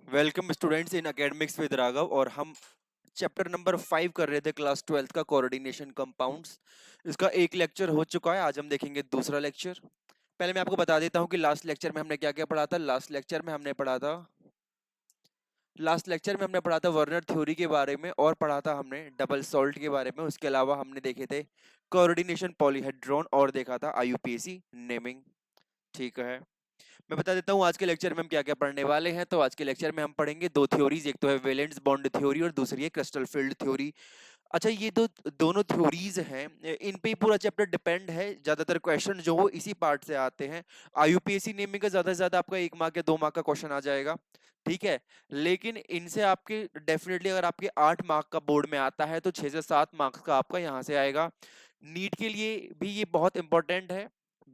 Welcome students in academics with Raghav. और हम chapter number 5 कर रहे थे क्लास 12 का कोऑर्डिनेशन कंपाउंड्स। इसका एक लेक्चर हो चुका है, आज हम देखेंगे दूसरा लेक्चर। पहले मैं आपको बता देता हूँ कि लास्ट लेक्चर में हमने क्या क्या पढ़ा था। लास्ट लेक्चर में हमने पढ़ा था वर्नर थ्योरी के बारे में, और पढ़ा था हमने डबल सॉल्ट के बारे में। उसके अलावा हमने देखे थे कोऑर्डिनेशन पॉलीहेड्रॉन और देखा था आईयूपीएसी नेमिंग। ठीक है, मैं बता देता हूँ आज के लेक्चर में हम क्या क्या पढ़ने वाले हैं। तो आज के लेक्चर में हम पढ़ेंगे दो थ्योरीज, एक तो है वैलेंस बॉन्ड थ्योरी और दूसरी है क्रिस्टल फील्ड थ्योरी। अच्छा, ये दोनों थ्योरीज हैं, इन पे ही पूरा चैप्टर डिपेंड है। ज्यादातर क्वेश्चन जो वो इसी पार्ट से आते हैं। आईयूपीएसी नेमिंग का ज्यादा से ज्यादा आपका 1 मार्क या 2 मार्क का क्वेश्चन आ जाएगा। ठीक है, लेकिन इनसे आपके डेफिनेटली अगर आपके 8 मार्क का बोर्ड में आता है तो 6 से 7 मार्क्स का आपका यहाँ से आएगा। नीट के लिए भी ये बहुत इंपॉर्टेंट है।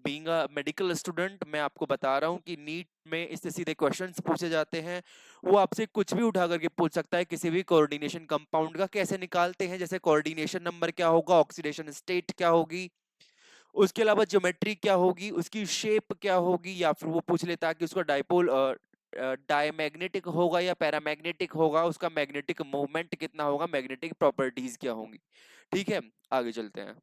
बीइंग अ मेडिकल स्टूडेंट मैं आपको बता रहा हूँ कि नीट में इससे सीधे क्वेश्चंस पूछे जाते हैं। वो आपसे कुछ भी उठा करके पूछ सकता है, किसी भी कोऑर्डिनेशन कंपाउंड का कैसे निकालते हैं, जैसे कोऑर्डिनेशन नंबर क्या होगा, ऑक्सीडेशन स्टेट क्या होगी, उसके अलावा ज्योमेट्री क्या होगी, उसकी शेप क्या होगी, या फिर वो पूछ लेता है कि उसका डाइपोल डायमैग्नेटिक होगा या पैरामैग्नेटिक होगा, उसका मैग्नेटिक मूवमेंट कितना होगा, मैग्नेटिक प्रॉपर्टीज क्या होंगी। ठीक है, आगे चलते हैं।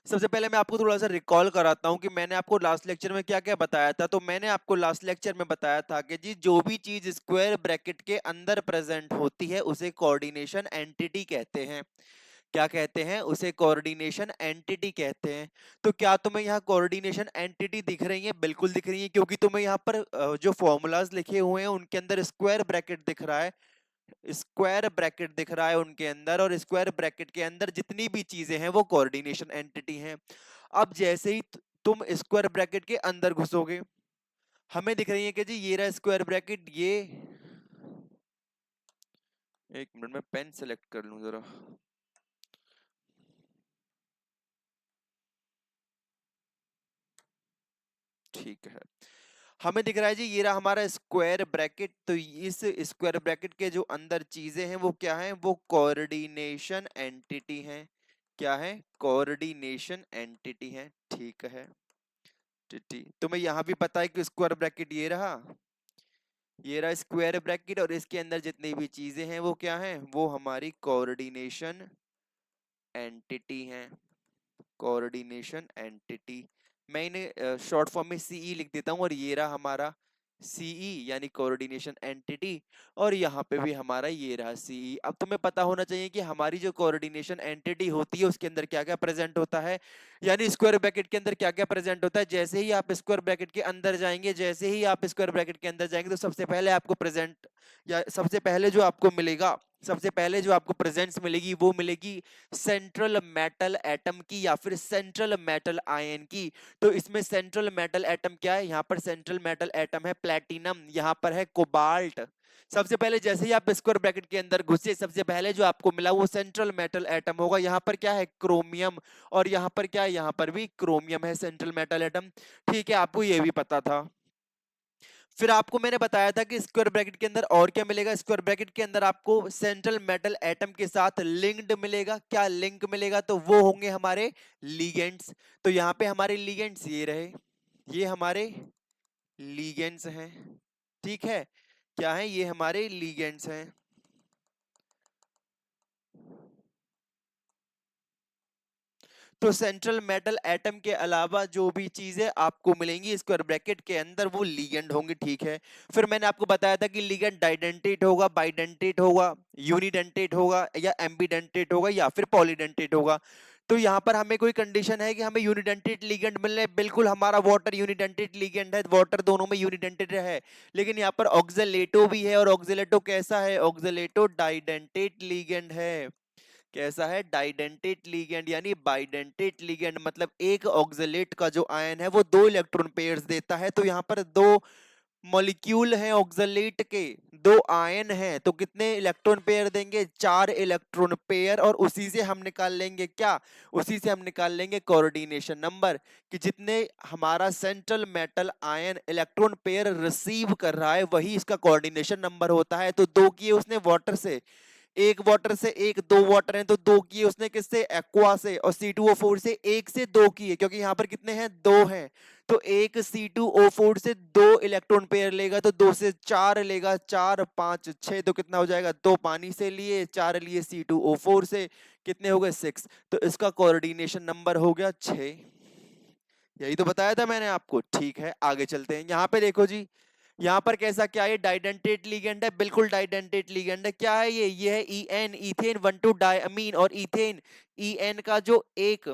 सबसे पहले मैं आपको थोड़ा सा रिकॉल कराता हूं कि मैंने आपको लास्ट लेक्चर में क्या क्या बताया था। तो मैंने आपको लास्ट लेक्चर में बताया था कि जी जो भी चीज स्क्वायर ब्रैकेट के अंदर प्रेजेंट होती है उसे कोऑर्डिनेशन एंटिटी कहते हैं। क्या कहते हैं? उसे कोऑर्डिनेशन एंटिटी कहते हैं। तो क्या तुम्हें यहाँ कोऑर्डिनेशन एंटिटी दिख रही है? बिल्कुल दिख रही है, क्योंकि तुम्हें यहाँ पर जो फॉर्मूलाज लिखे हुए हैं उनके अंदर स्क्वायर ब्रैकेट दिख रहा है। स्क्वायर ब्रैकेट दिख रहा है उनके अंदर, और स्क्वायर ब्रैकेट के अंदर जितनी भी चीजें हैं वो कोऑर्डिनेशन एंटिटी हैं। अब जैसे ही तुम स्क्वायर ब्रैकेट के अंदर घुसोगे, हमें दिख रही है कि जी ये रहा स्क्वायर ब्रैकेट। ये एक मिनट में पेन सेलेक्ट कर लूं जरा। ठीक है, हमें दिख रहा है जी ये रहा हमारा स्क्वायर ब्रैकेट। तो इस स्क्वायर ब्रैकेट के जो अंदर चीजें हैं वो क्या हैं? वो कोऑर्डिनेशन एंटिटी हैं। क्या है? कोऑर्डिनेशन एंटिटी है। ठीक है, तुम्हें यहां भी पता है कि स्क्वायर ब्रैकेट ये रहा स्क्वायर ब्रैकेट, और इसके अंदर जितनी भी चीजें हैं वो क्या हैं? वो हमारी कोऑर्डिनेशन एंटिटी हैं। कोऑर्डिनेशन एंटिटी, मैं इन्हें शॉर्ट फॉर्म में सीई लिख देता हूं, और ये रहा हमारा सीई यानी कोऑर्डिनेशन एंटिटी। और यहाँ पे भी हमारा ये रहा सीई। अब तुम्हें पता होना चाहिए कि हमारी जो कोऑर्डिनेशन एंटिटी होती है उसके अंदर क्या क्या प्रेजेंट होता है, यानी स्क्वायर ब्रैकेट के अंदर क्या क्या प्रेजेंट होता है। जैसे ही आप स्क्वायर ब्रैकेट के अंदर जाएंगे, जैसे ही आप स्क्वायर ब्रैकेट के अंदर जाएंगे, तो सबसे पहले आपको प्रेजेंट, या सबसे पहले जो आपको मिलेगा, सबसे पहले जो आपको प्रेजेंस मिलेगी वो मिलेगी सेंट्रल मेटल एटम की, या फिर सेंट्रल मेटल आयन की। तो इसमें सेंट्रल मेटल एटम क्या है? यहाँ पर सेंट्रल मेटल एटम है प्लेटिनम, यहाँ पर है कोबाल्ट। सबसे पहले जैसे ही आप स्क्वायर ब्रैकेट के अंदर घुसे, सबसे पहले जो आपको मिला वो सेंट्रल मेटल एटम होगा। यहाँ पर क्या है? क्रोमियम। और यहाँ पर क्या है? यहाँ पर भी क्रोमियम है, सेंट्रल मेटल एटम। ठीक है, आपको ये भी पता था। फिर आपको मैंने बताया था कि स्क्वायर ब्रैकेट के अंदर और क्या मिलेगा। स्क्वायर ब्रैकेट के अंदर आपको सेंट्रल मेटल एटम के साथ लिंक्ड मिलेगा। क्या लिंक मिलेगा? तो वो होंगे हमारे लीगेंड्स। तो यहाँ पे हमारे लीगेंड्स ये रहे, ये हमारे लीगेंड्स हैं। ठीक है, क्या है? ये हमारे लीगेंड्स हैं। तो सेंट्रल मेटल एटम के अलावा जो भी चीजें आपको मिलेंगी स्क्वायर ब्रैकेट के अंदर वो लीगेंड होंगे। ठीक है, फिर मैंने आपको बताया था कि लीगेंड डाइडेंटेट होगा, बाइडेंटेट होगा, यूनिडेंटेट होगा, या एम्बीडेंटेट होगा, या फिर पॉलीडेंटेट होगा। तो यहाँ पर हमें कोई कंडीशन है कि हमें यूनिडेंटेट लिगेंड मिलने? बिल्कुल, हमारा वाटर यूनिडेंटेट लिगेंड है, वाटर दोनों में यूनिडेंटेट है। लेकिन यहाँ पर ऑक्जेलेटो भी है, और ऑक्जेलेटो कैसा है? ऑक्जेलेटो डाइडेंटेट लिगेंड है। कैसा है? डाइडेंटेट लिगेंड, यानी बाइडेंटेट लिगेंड, मतलब एक ऑक्सलेट का जो आयन है वो 2 इलेक्ट्रॉन पेयर्स देता है। तो यहाँ पर 2 मॉलिक्यूल हैं ऑक्सलेट के, 2 आयन हैं, तो कितने इलेक्ट्रॉन पेयर देंगे? 4 इलेक्ट्रॉन पेयर। और उसी से हम निकाल लेंगे क्या? उसी से हम निकाल लेंगे कोऑर्डिनेशन नंबर, कि जितने हमारा central metal ion electron pair receive कर रहा है वही इसका कोऑर्डिनेशन नंबर होता है। तो 2 किए उसने वाटर से, एक वाटर से एक, दो वाटर हैं तो दो किए उसने किससे, एक्वा से, और C2O4 से एक से दो किए, क्योंकि यहाँ पर कितने हैं, दो हैं। तो एक C2O4 से दो इलेक्ट्रॉन पेयर लेगा, तो दो से चार लेगा, चार पांच छह, तो कितना हो जाएगा, दो पानी से लिए, चार लिए C2O4 से, कितने हो गए, 6। तो इसका कोऑर्डिनेशन नंबर हो गया 6। यही तो बताया था मैंने आपको। ठीक है, आगे चलते हैं। यहाँ पे देखो जी, यहाँ पर कैसा, क्या ये डाइडेंटेट लिगेंड है, बिल्कुल डाइडेंटेट लिगेंड है। क्या है ये है ईएन, इथेन 1,2 डायमीन। और इथेन, ईएन का जो एक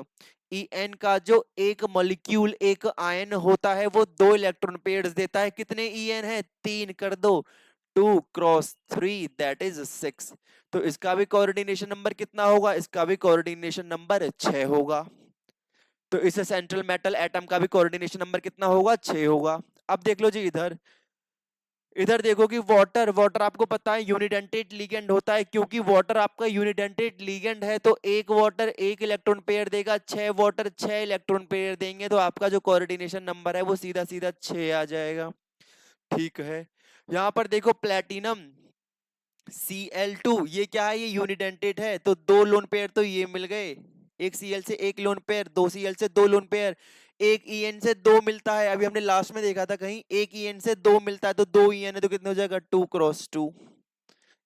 ईएन का जो एक मॉलिक्यूल, एक आयन होता है, वो दो इलेक्ट्रॉन पेयर्स देता है। कितने ईएन है, तीन, कर दो, 2 × 3, दैट इज 6। तो इसका भी कोऑर्डिनेशन नंबर कितना होगा, इसका भी कोऑर्डिनेशन नंबर 6 होगा। तो इस सेंट्रल मेटल एटम का भी कोऑर्डिनेशन नंबर कितना होगा, 6 होगा। अब देख लो जी, इधर इधर देखो कि वाटर, वाटर आपको पता है यूनिडेंटेट लिगेंड होता है। क्योंकि वाटर आपका यूनिडेंटेट लिगेंड है, तो एक वाटर एक इलेक्ट्रॉन पेयर देगा, छह वाटर छह इलेक्ट्रॉन पेयर देंगे, तो आपका जो कोऑर्डिनेशन नंबर है वो सीधा सीधा 6 आ जाएगा। ठीक है, यहाँ पर देखो प्लेटिनम Cl2, ये क्या है, ये यूनिडेंटेट है, तो दो लोन पेयर तो ये मिल गए। एक Cl से एक लोन पेयर, दो Cl से दो लोन पेयर, एक En से दो मिलता है। अभी हमने लास्ट में देखा था कहीं, एक En से दो मिलता है, तो दो En है तो कितने हो जाएगा, 2 × 2।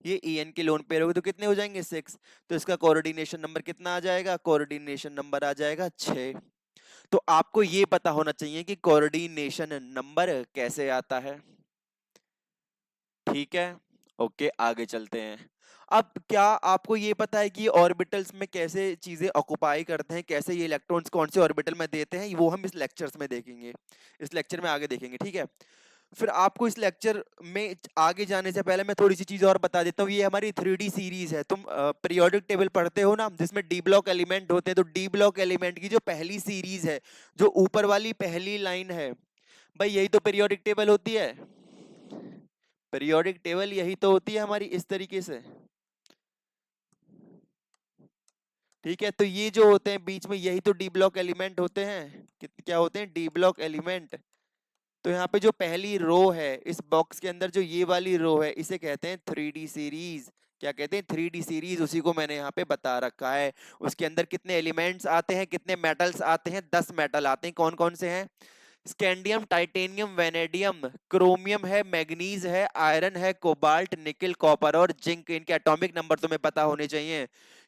ये En के लोन पेयर हो गए तो कितने हो जाएंगे, 6। तो इसका कोऑर्डिनेशन नंबर कितना आ जाएगा, कोऑर्डिनेशन नंबर आ जाएगा 6। तो आपको ये पता होना चाहिए कि कोऑर्डिनेशन नंबर कैसे आता है। ठीक है, ओके, आगे चलते हैं। अब क्या आपको ये पता है कि ऑर्बिटल्स में कैसे चीजें ऑक्युपाई करते हैं, कैसे ये इलेक्ट्रॉन्स कौन से ऑर्बिटल में देते हैं, वो हम इस लेक्चर्स में देखेंगे, इस लेक्चर में आगे देखेंगे। ठीक है, फिर आपको इस लेक्चर में आगे जाने से पहले मैं थोड़ी सी चीज और बता देता हूँ। ये हमारी 3D सीरीज है। तुम पीरियोडिक टेबल पढ़ते हो ना, जिसमें डी ब्लॉक एलिमेंट होते हैं, तो डी ब्लॉक एलिमेंट की जो पहली सीरीज है, जो ऊपर वाली पहली लाइन है, भाई यही तो पीरियोडिक टेबल होती है। पीरियोडिक टेबल यही तो होती है हमारी, इस तरीके से। ठीक है, तो ये जो होते हैं बीच में, यही तो डी ब्लॉक एलिमेंट होते हैं। क्या होते हैं, डी ब्लॉक एलिमेंट। तो यहाँ पे जो पहली रो है इस बॉक्स के अंदर, जो ये वाली रो है, इसे कहते हैं 3D सीरीज। क्या कहते हैं, 3D सीरीज, उसी को मैंने यहाँ पे बता रखा है। उसके अंदर कितने एलिमेंट्स आते हैं, कितने मेटल्स आते हैं, 10 मेटल आते हैं। कौन कौन से हैं, स्कैंडियम, टाइटेनियम, वेनेडियम, क्रोमियम है, मैग्नीज है, आयरन है, कोबाल्ट, निकल, कॉपर और जिंक। इनके एटॉमिक नंबर तुम्हें पता होने चाहिए।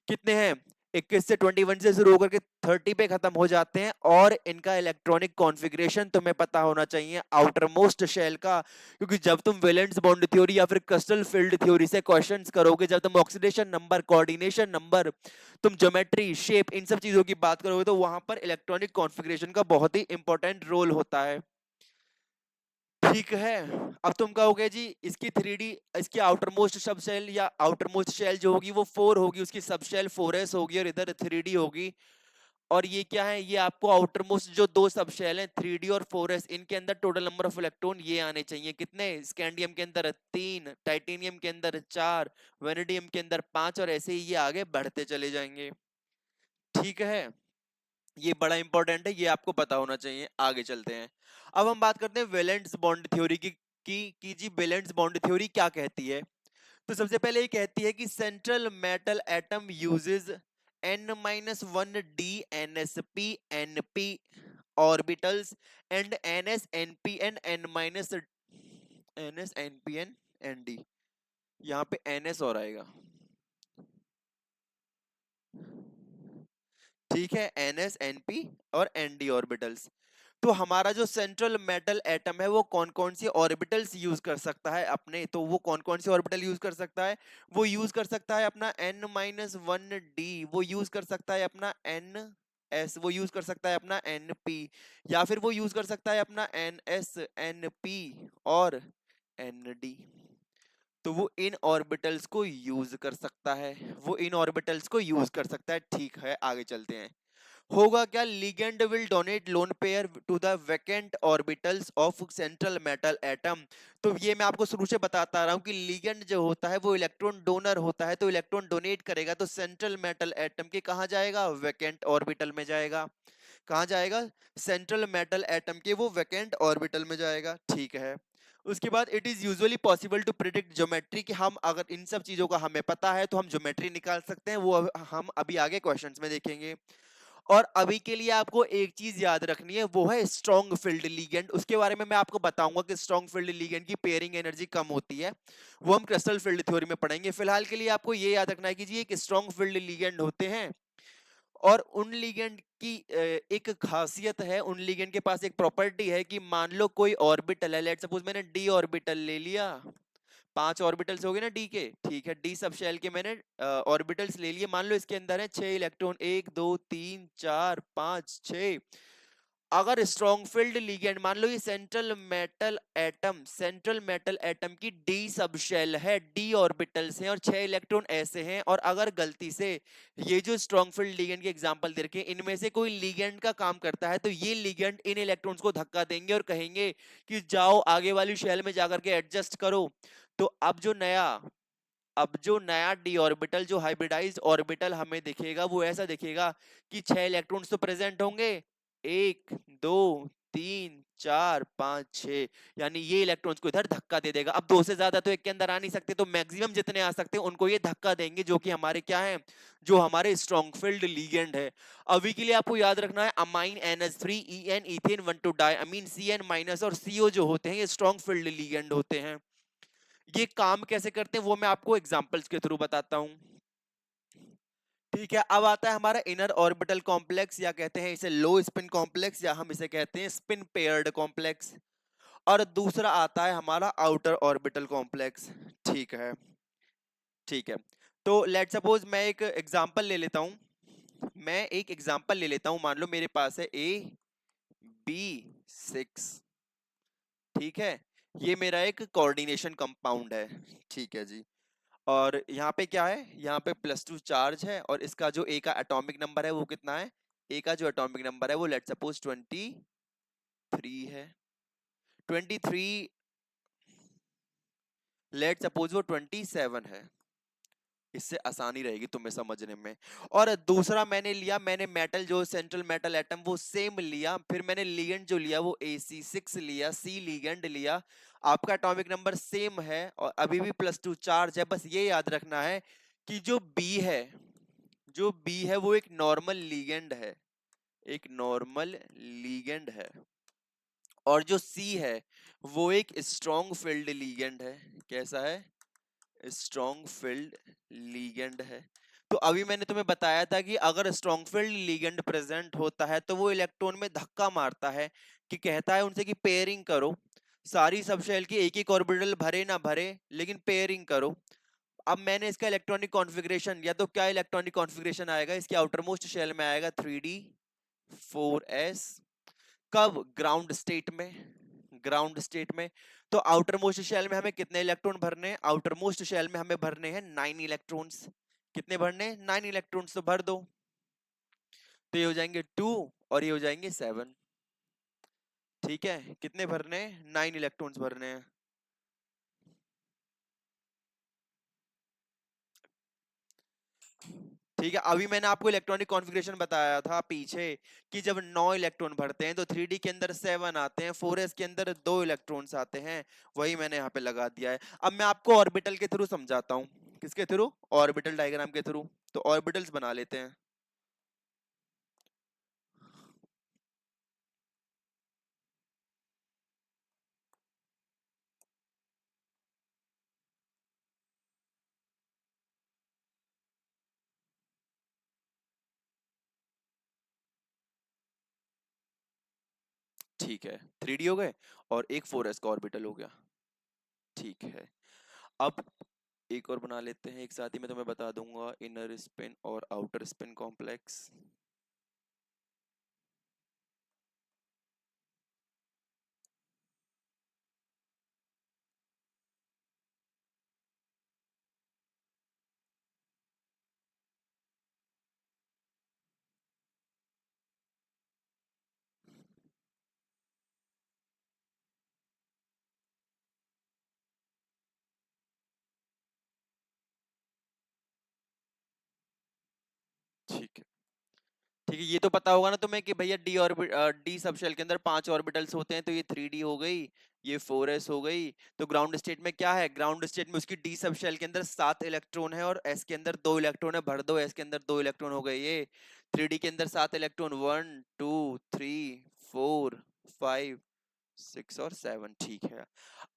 कितने हैं, 21 से 21 से शुरू होकर के 30 पे खत्म हो जाते हैं। और इनका इलेक्ट्रॉनिक कॉन्फ़िगरेशन तुम्हें पता होना चाहिए आउटर मोस्ट शेल का। क्योंकि जब तुम वैलेंस बॉन्ड थ्योरी या फिर क्रिस्टल फील्ड थ्योरी से क्वेश्चंस करोगे, जब तुम ऑक्सीडेशन नंबर, कोऑर्डिनेशन नंबर, तुम ज्योमेट्री, शेप, इन सब चीजों की बात करोगे, तो वहां पर इलेक्ट्रॉनिक कॉन्फ़िगरेशन का बहुत ही इंपॉर्टेंट रोल होता है। ठीक है, अब तुम कहोगे जी इसकी 3D, इसकी आउटर मोस्ट सब शेल या आउटर मोस्ट शेल जो होगी वो 4 होगी, उसकी सब शेल 4s होगी और इधर 3D होगी। और ये क्या है, ये आपको आउटर मोस्ट जो दो सब शेल हैं 3D और 4s, इनके अंदर टोटल नंबर ऑफ इलेक्ट्रॉन ये आने चाहिए। कितने, स्कैंडियम के अंदर 3, टाइटेनियम के अंदर 4, वेनेडियम के अंदर 5, और ऐसे ही ये आगे बढ़ते चले जाएंगे। ठीक है, ये बड़ा इंपॉर्टेंट है, ये आपको पता होना चाहिए। आगे चलते हैं, अब हम बात करते हैं वैलेंस बॉन्ड थ्योरी की। जी वैलेंस बॉन्ड थ्योरी क्या कहती है। तो सबसे पहले ये कहती है कि central metal atom uses N-1 D NsP Np orbitals and NsNp and N-NsNpN Nd। यहाँ पे Ns और आएगा। ठीक है, NsNp और Nd ऑर्बिटल्स। तो हमारा जो सेंट्रल मेटल एटम है वो कौन कौन सी ऑर्बिटल्स यूज कर सकता है अपने, तो वो कौन कौन सी ऑर्बिटल यूज कर सकता है, वो यूज कर सकता है अपना N-1D, वो यूज कर सकता है अपना Ns, वो यूज कर सकता है अपना Np, या फिर वो यूज कर सकता है अपना Ns, Np और Nd। तो वो इन ऑर्बिटल्स को यूज कर सकता है, वो इन ऑर्बिटल्स को यूज कर सकता है। ठीक है, आगे चलते हैं। होगा क्या, ligand will donate lone pair to the vacant orbitals of central metal atom. तो ये मैं आपको शुरू से बताता रहा हूँ कि लिगेंड जो होता है वो इलेक्ट्रॉन डोनर होता है, तो इलेक्ट्रॉन डोनेट करेगा तो सेंट्रल मेटल एटम के कहाँ जाएगा, वैकेंट ऑर्बिटल में जाएगा। कहाँ जाएगा, सेंट्रल मेटल एटम के वो वैकेंट ऑर्बिटल में जाएगा। ठीक है, उसके बाद it is usually possible to predict geometry, कि हम अगर इन सब चीजों का हमें पता है तो हम ज्योमेट्री निकाल सकते हैं, वो हम अभी आगे क्वेश्चंस में देखेंगे। और अभी के लिए आपको एक चीज याद रखनी है, वो है स्ट्रॉन्ग फील्ड लीगेंड। उसके बारे में मैं आपको बताऊंगा कि स्ट्रॉन्ग फील्ड लीगेंड की पेयरिंग एनर्जी कम होती है, वो हम क्रिस्टल फील्ड थ्योरी में पढ़ेंगे। फिलहाल के लिए आपको ये याद रखना है कि जी एक स्ट्रॉन्ग फील्ड लीगेंड होते हैं, और उन लिगेंड की एक खासियत है, उन लिगेंड के पास एक प्रॉपर्टी है कि मान लो कोई ऑर्बिटल है, लेट सपोज मैंने डी ऑर्बिटल ले लिया, 5 ऑर्बिटल्स हो गए ना डी के, ठीक है, डी सब शेल के मैंने ऑर्बिटल्स ले लिए, मान लो इसके अंदर है 6 इलेक्ट्रॉन, 1 2 3 4 5 6। अगर स्ट्रॉन्ग फील्ड लिगेंड, मान लो ये सेंट्रल मेटल एटम की डी सब शेल है, डी ऑर्बिटल्स हैं और 6 इलेक्ट्रॉन ऐसे हैं, और अगर गलती से ये जो स्ट्रॉन्ग फील्ड लिगेंड के एग्जांपल दे रखे इनमें से कोई लिगेंड का काम करता है, तो ये लिगेंड इन इलेक्ट्रॉन्स को धक्का देंगे और कहेंगे कि जाओ आगे वाली शेल में जाकर के एडजस्ट करो। तो अब जो नया डी ऑर्बिटल, जो हाइब्रिडाइज्ड ऑर्बिटल हमें दिखेगा, वो ऐसा दिखेगा कि 6 इलेक्ट्रॉन्स तो प्रेजेंट होंगे, 1 2 3 4 5 6, यानी ये इलेक्ट्रॉन्स को इधर धक्का दे देगा। अब दो से ज्यादा तो एक के अंदर आ नहीं सकते, तो मैक्सिमम जितने आ सकते हैं उनको ये धक्का देंगे, जो कि हमारे क्या है, जो हमारे स्ट्रॉन्ग फील्ड लीगेंड है। अभी के लिए आपको याद रखना है amine NH3 EN ethane 1 2 diamine CN minus और CO जो होते हैं, ये स्ट्रॉन्ग फील्ड लीगेंड होते हैं। ये काम कैसे करते हैं वो मैं आपको एग्जांपल्स के थ्रू बताता हूं। ठीक है, अब आता है हमारा इनर ऑर्बिटल कॉम्प्लेक्स, या कहते हैं इसे लो स्पिन कॉम्प्लेक्स, या हम इसे कहते हैं स्पिन पेयर्ड कॉम्प्लेक्स। और दूसरा आता है हमारा आउटर ऑर्बिटल कॉम्प्लेक्स। ठीक है, ठीक है। तो लेट सपोज मैं एक एग्जांपल ले लेता हूं, मान लो मेरे पास है AB6। ठीक है, ये मेरा एक कोऑर्डिनेशन कंपाउंड है। ठीक है जी। और यहाँ पे क्या है, यहाँ पे +2 चार्ज है, और इसका जो ए का एटॉमिक नंबर है वो कितना है, ए का जो एटॉमिक नंबर है वो लेट सपोज 23 है। 23, लेट सपोज वो 27 है, इससे आसानी रहेगी तुम्हें समझने में। और दूसरा मैंने लिया, मैंने मेटल जो सेंट्रल मेटल एटम वो सेम लिया, फिर मैंने लिगेंड जो लिया वो AC6 लिया, सी लिगेंड लिया। आपका एटॉमिक नंबर सेम है और अभी भी +2 चार्ज है, बस ये याद रखना है कि जो बी है वो एक नॉर्मल लीगेंड है, एक नॉर्मल लीगेंड है। और जो सी है वो एक स्ट्रॉन्ग फील्ड लीगेंड है। कैसा है, स्ट्रॉन्ग फील्ड लीगेंड है। तो अभी मैंने तुम्हें बताया था कि अगर स्ट्रॉन्ग फील्ड लीगेंड प्रेजेंट होता है तो वो इलेक्ट्रॉन में धक्का मारता है, कि कहता है उनसे कि पेयरिंग करो, सारी सब शेल की एक एक ऑर्बिटल भरे ना भरे लेकिन पेयरिंग करो। अब मैंने इसका इलेक्ट्रॉनिक कॉन्फ़िगरेशन, या तो क्या इलेक्ट्रॉनिक कॉन्फ़िगरेशन आएगा, इसके आउटर मोस्ट शेल में आएगा 3D4S। कब, ग्राउंड स्टेट में। तो आउटर मोस्ट शेल में हमें कितने इलेक्ट्रॉन भरने हैं, आउटर मोस्ट शेल में हमें भरने हैं 9 इलेक्ट्रॉन्स। कितने भरने, 9 इलेक्ट्रॉन्स, तो भर दो। तो ये हो जाएंगे 2 और ये हो जाएंगे 7। ठीक है, कितने भरने हैं, 9 इलेक्ट्रॉन्स भरने हैं। ठीक है, अभी मैंने आपको इलेक्ट्रॉनिक कॉन्फ़िगरेशन बताया था पीछे, कि जब 9 इलेक्ट्रॉन भरते हैं तो 3D के अंदर 7 आते हैं, 4S के अंदर 2 इलेक्ट्रॉन्स आते हैं। वही मैंने यहाँ पे लगा दिया है। अब मैं आपको ऑर्बिटल के थ्रू समझाता हूँ। किसके थ्रू, ऑर्बिटल डायग्राम के थ्रू। तो ऑर्बिटल्स बना लेते हैं। ठीक है, 3D हो गए और एक 4S का ऑर्बिटल हो गया। ठीक है, अब एक और बना लेते हैं एक साथ ही, मैं तुम्हें बता दूंगा इनर स्पिन और आउटर स्पिन कॉम्प्लेक्स। ठीक है, ठीक है, ये तो पता होगा ना तुम्हें कि भैया डी सब शेल के अंदर 5 ऑर्बिटल्स होते हैं, तो ये 3D हो गई, ये 4s हो गई। तो ग्राउंड स्टेट में क्या है, ग्राउंड स्टेट में उसकी डी सब शेल के अंदर 7 इलेक्ट्रॉन है और s के अंदर 2 इलेक्ट्रॉन है, भर दो s के अंदर 2 इलेक्ट्रॉन हो गए ये। 3d के अंदर 7 इलेक्ट्रॉन, 1 2 3 4 5 6 और 7, ठीक है।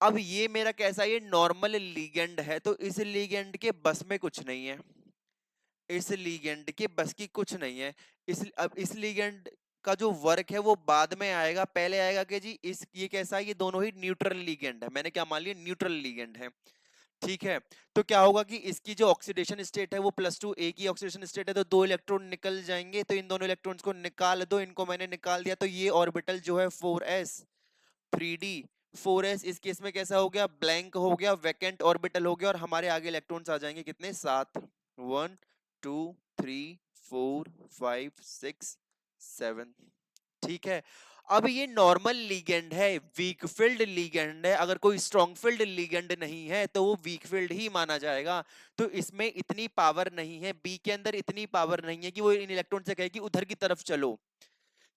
अब ये मेरा कैसा, ये नॉर्मल लीगेंड है, तो इस लीगेंड के बस में कुछ नहीं है, इस लीगेंड के बस की कुछ नहीं है। अब इस लीगेंड का जो वर्क है वो बाद में आएगा, पहले आएगा कि जी इस ये कैसा है, ये दोनों ही न्यूट्रल लीगेंड है, मैंने क्या मान लिया, न्यूट्रल लीगेंड है। ठीक है। तो क्या होगा कि इसकी जो ऑक्सीडेशन स्टेट है वो +2, एक ही ऑक्सीडेशन स्टेट है, तो 2 इलेक्ट्रॉन निकल जाएंगे, तो इन दोनों इलेक्ट्रॉन्स को निकाल दो, इनको मैंने निकाल दिया, तो ये ऑर्बिटल जो है 4s 3d 4s इस केस में कैसा हो गया, ब्लैंक हो गया, वैकेंट ऑर्बिटल हो गया, और हमारे आगे इलेक्ट्रॉन्स आ जाएंगे कितने, 7, 1 2 3 4 5 6 7। ठीक है। अब ये नॉर्मल लीगेंड है, वीक फील्ड लीगेंड है, अगर कोई स्ट्रॉन्ग फील्ड लीगेंड नहीं है तो वो वीक फील्ड ही माना जाएगा। तो इसमें इतनी पावर नहीं है, बी के अंदर इतनी पावर नहीं है कि वो इन इलेक्ट्रॉन से कहे कि उधर की तरफ चलो,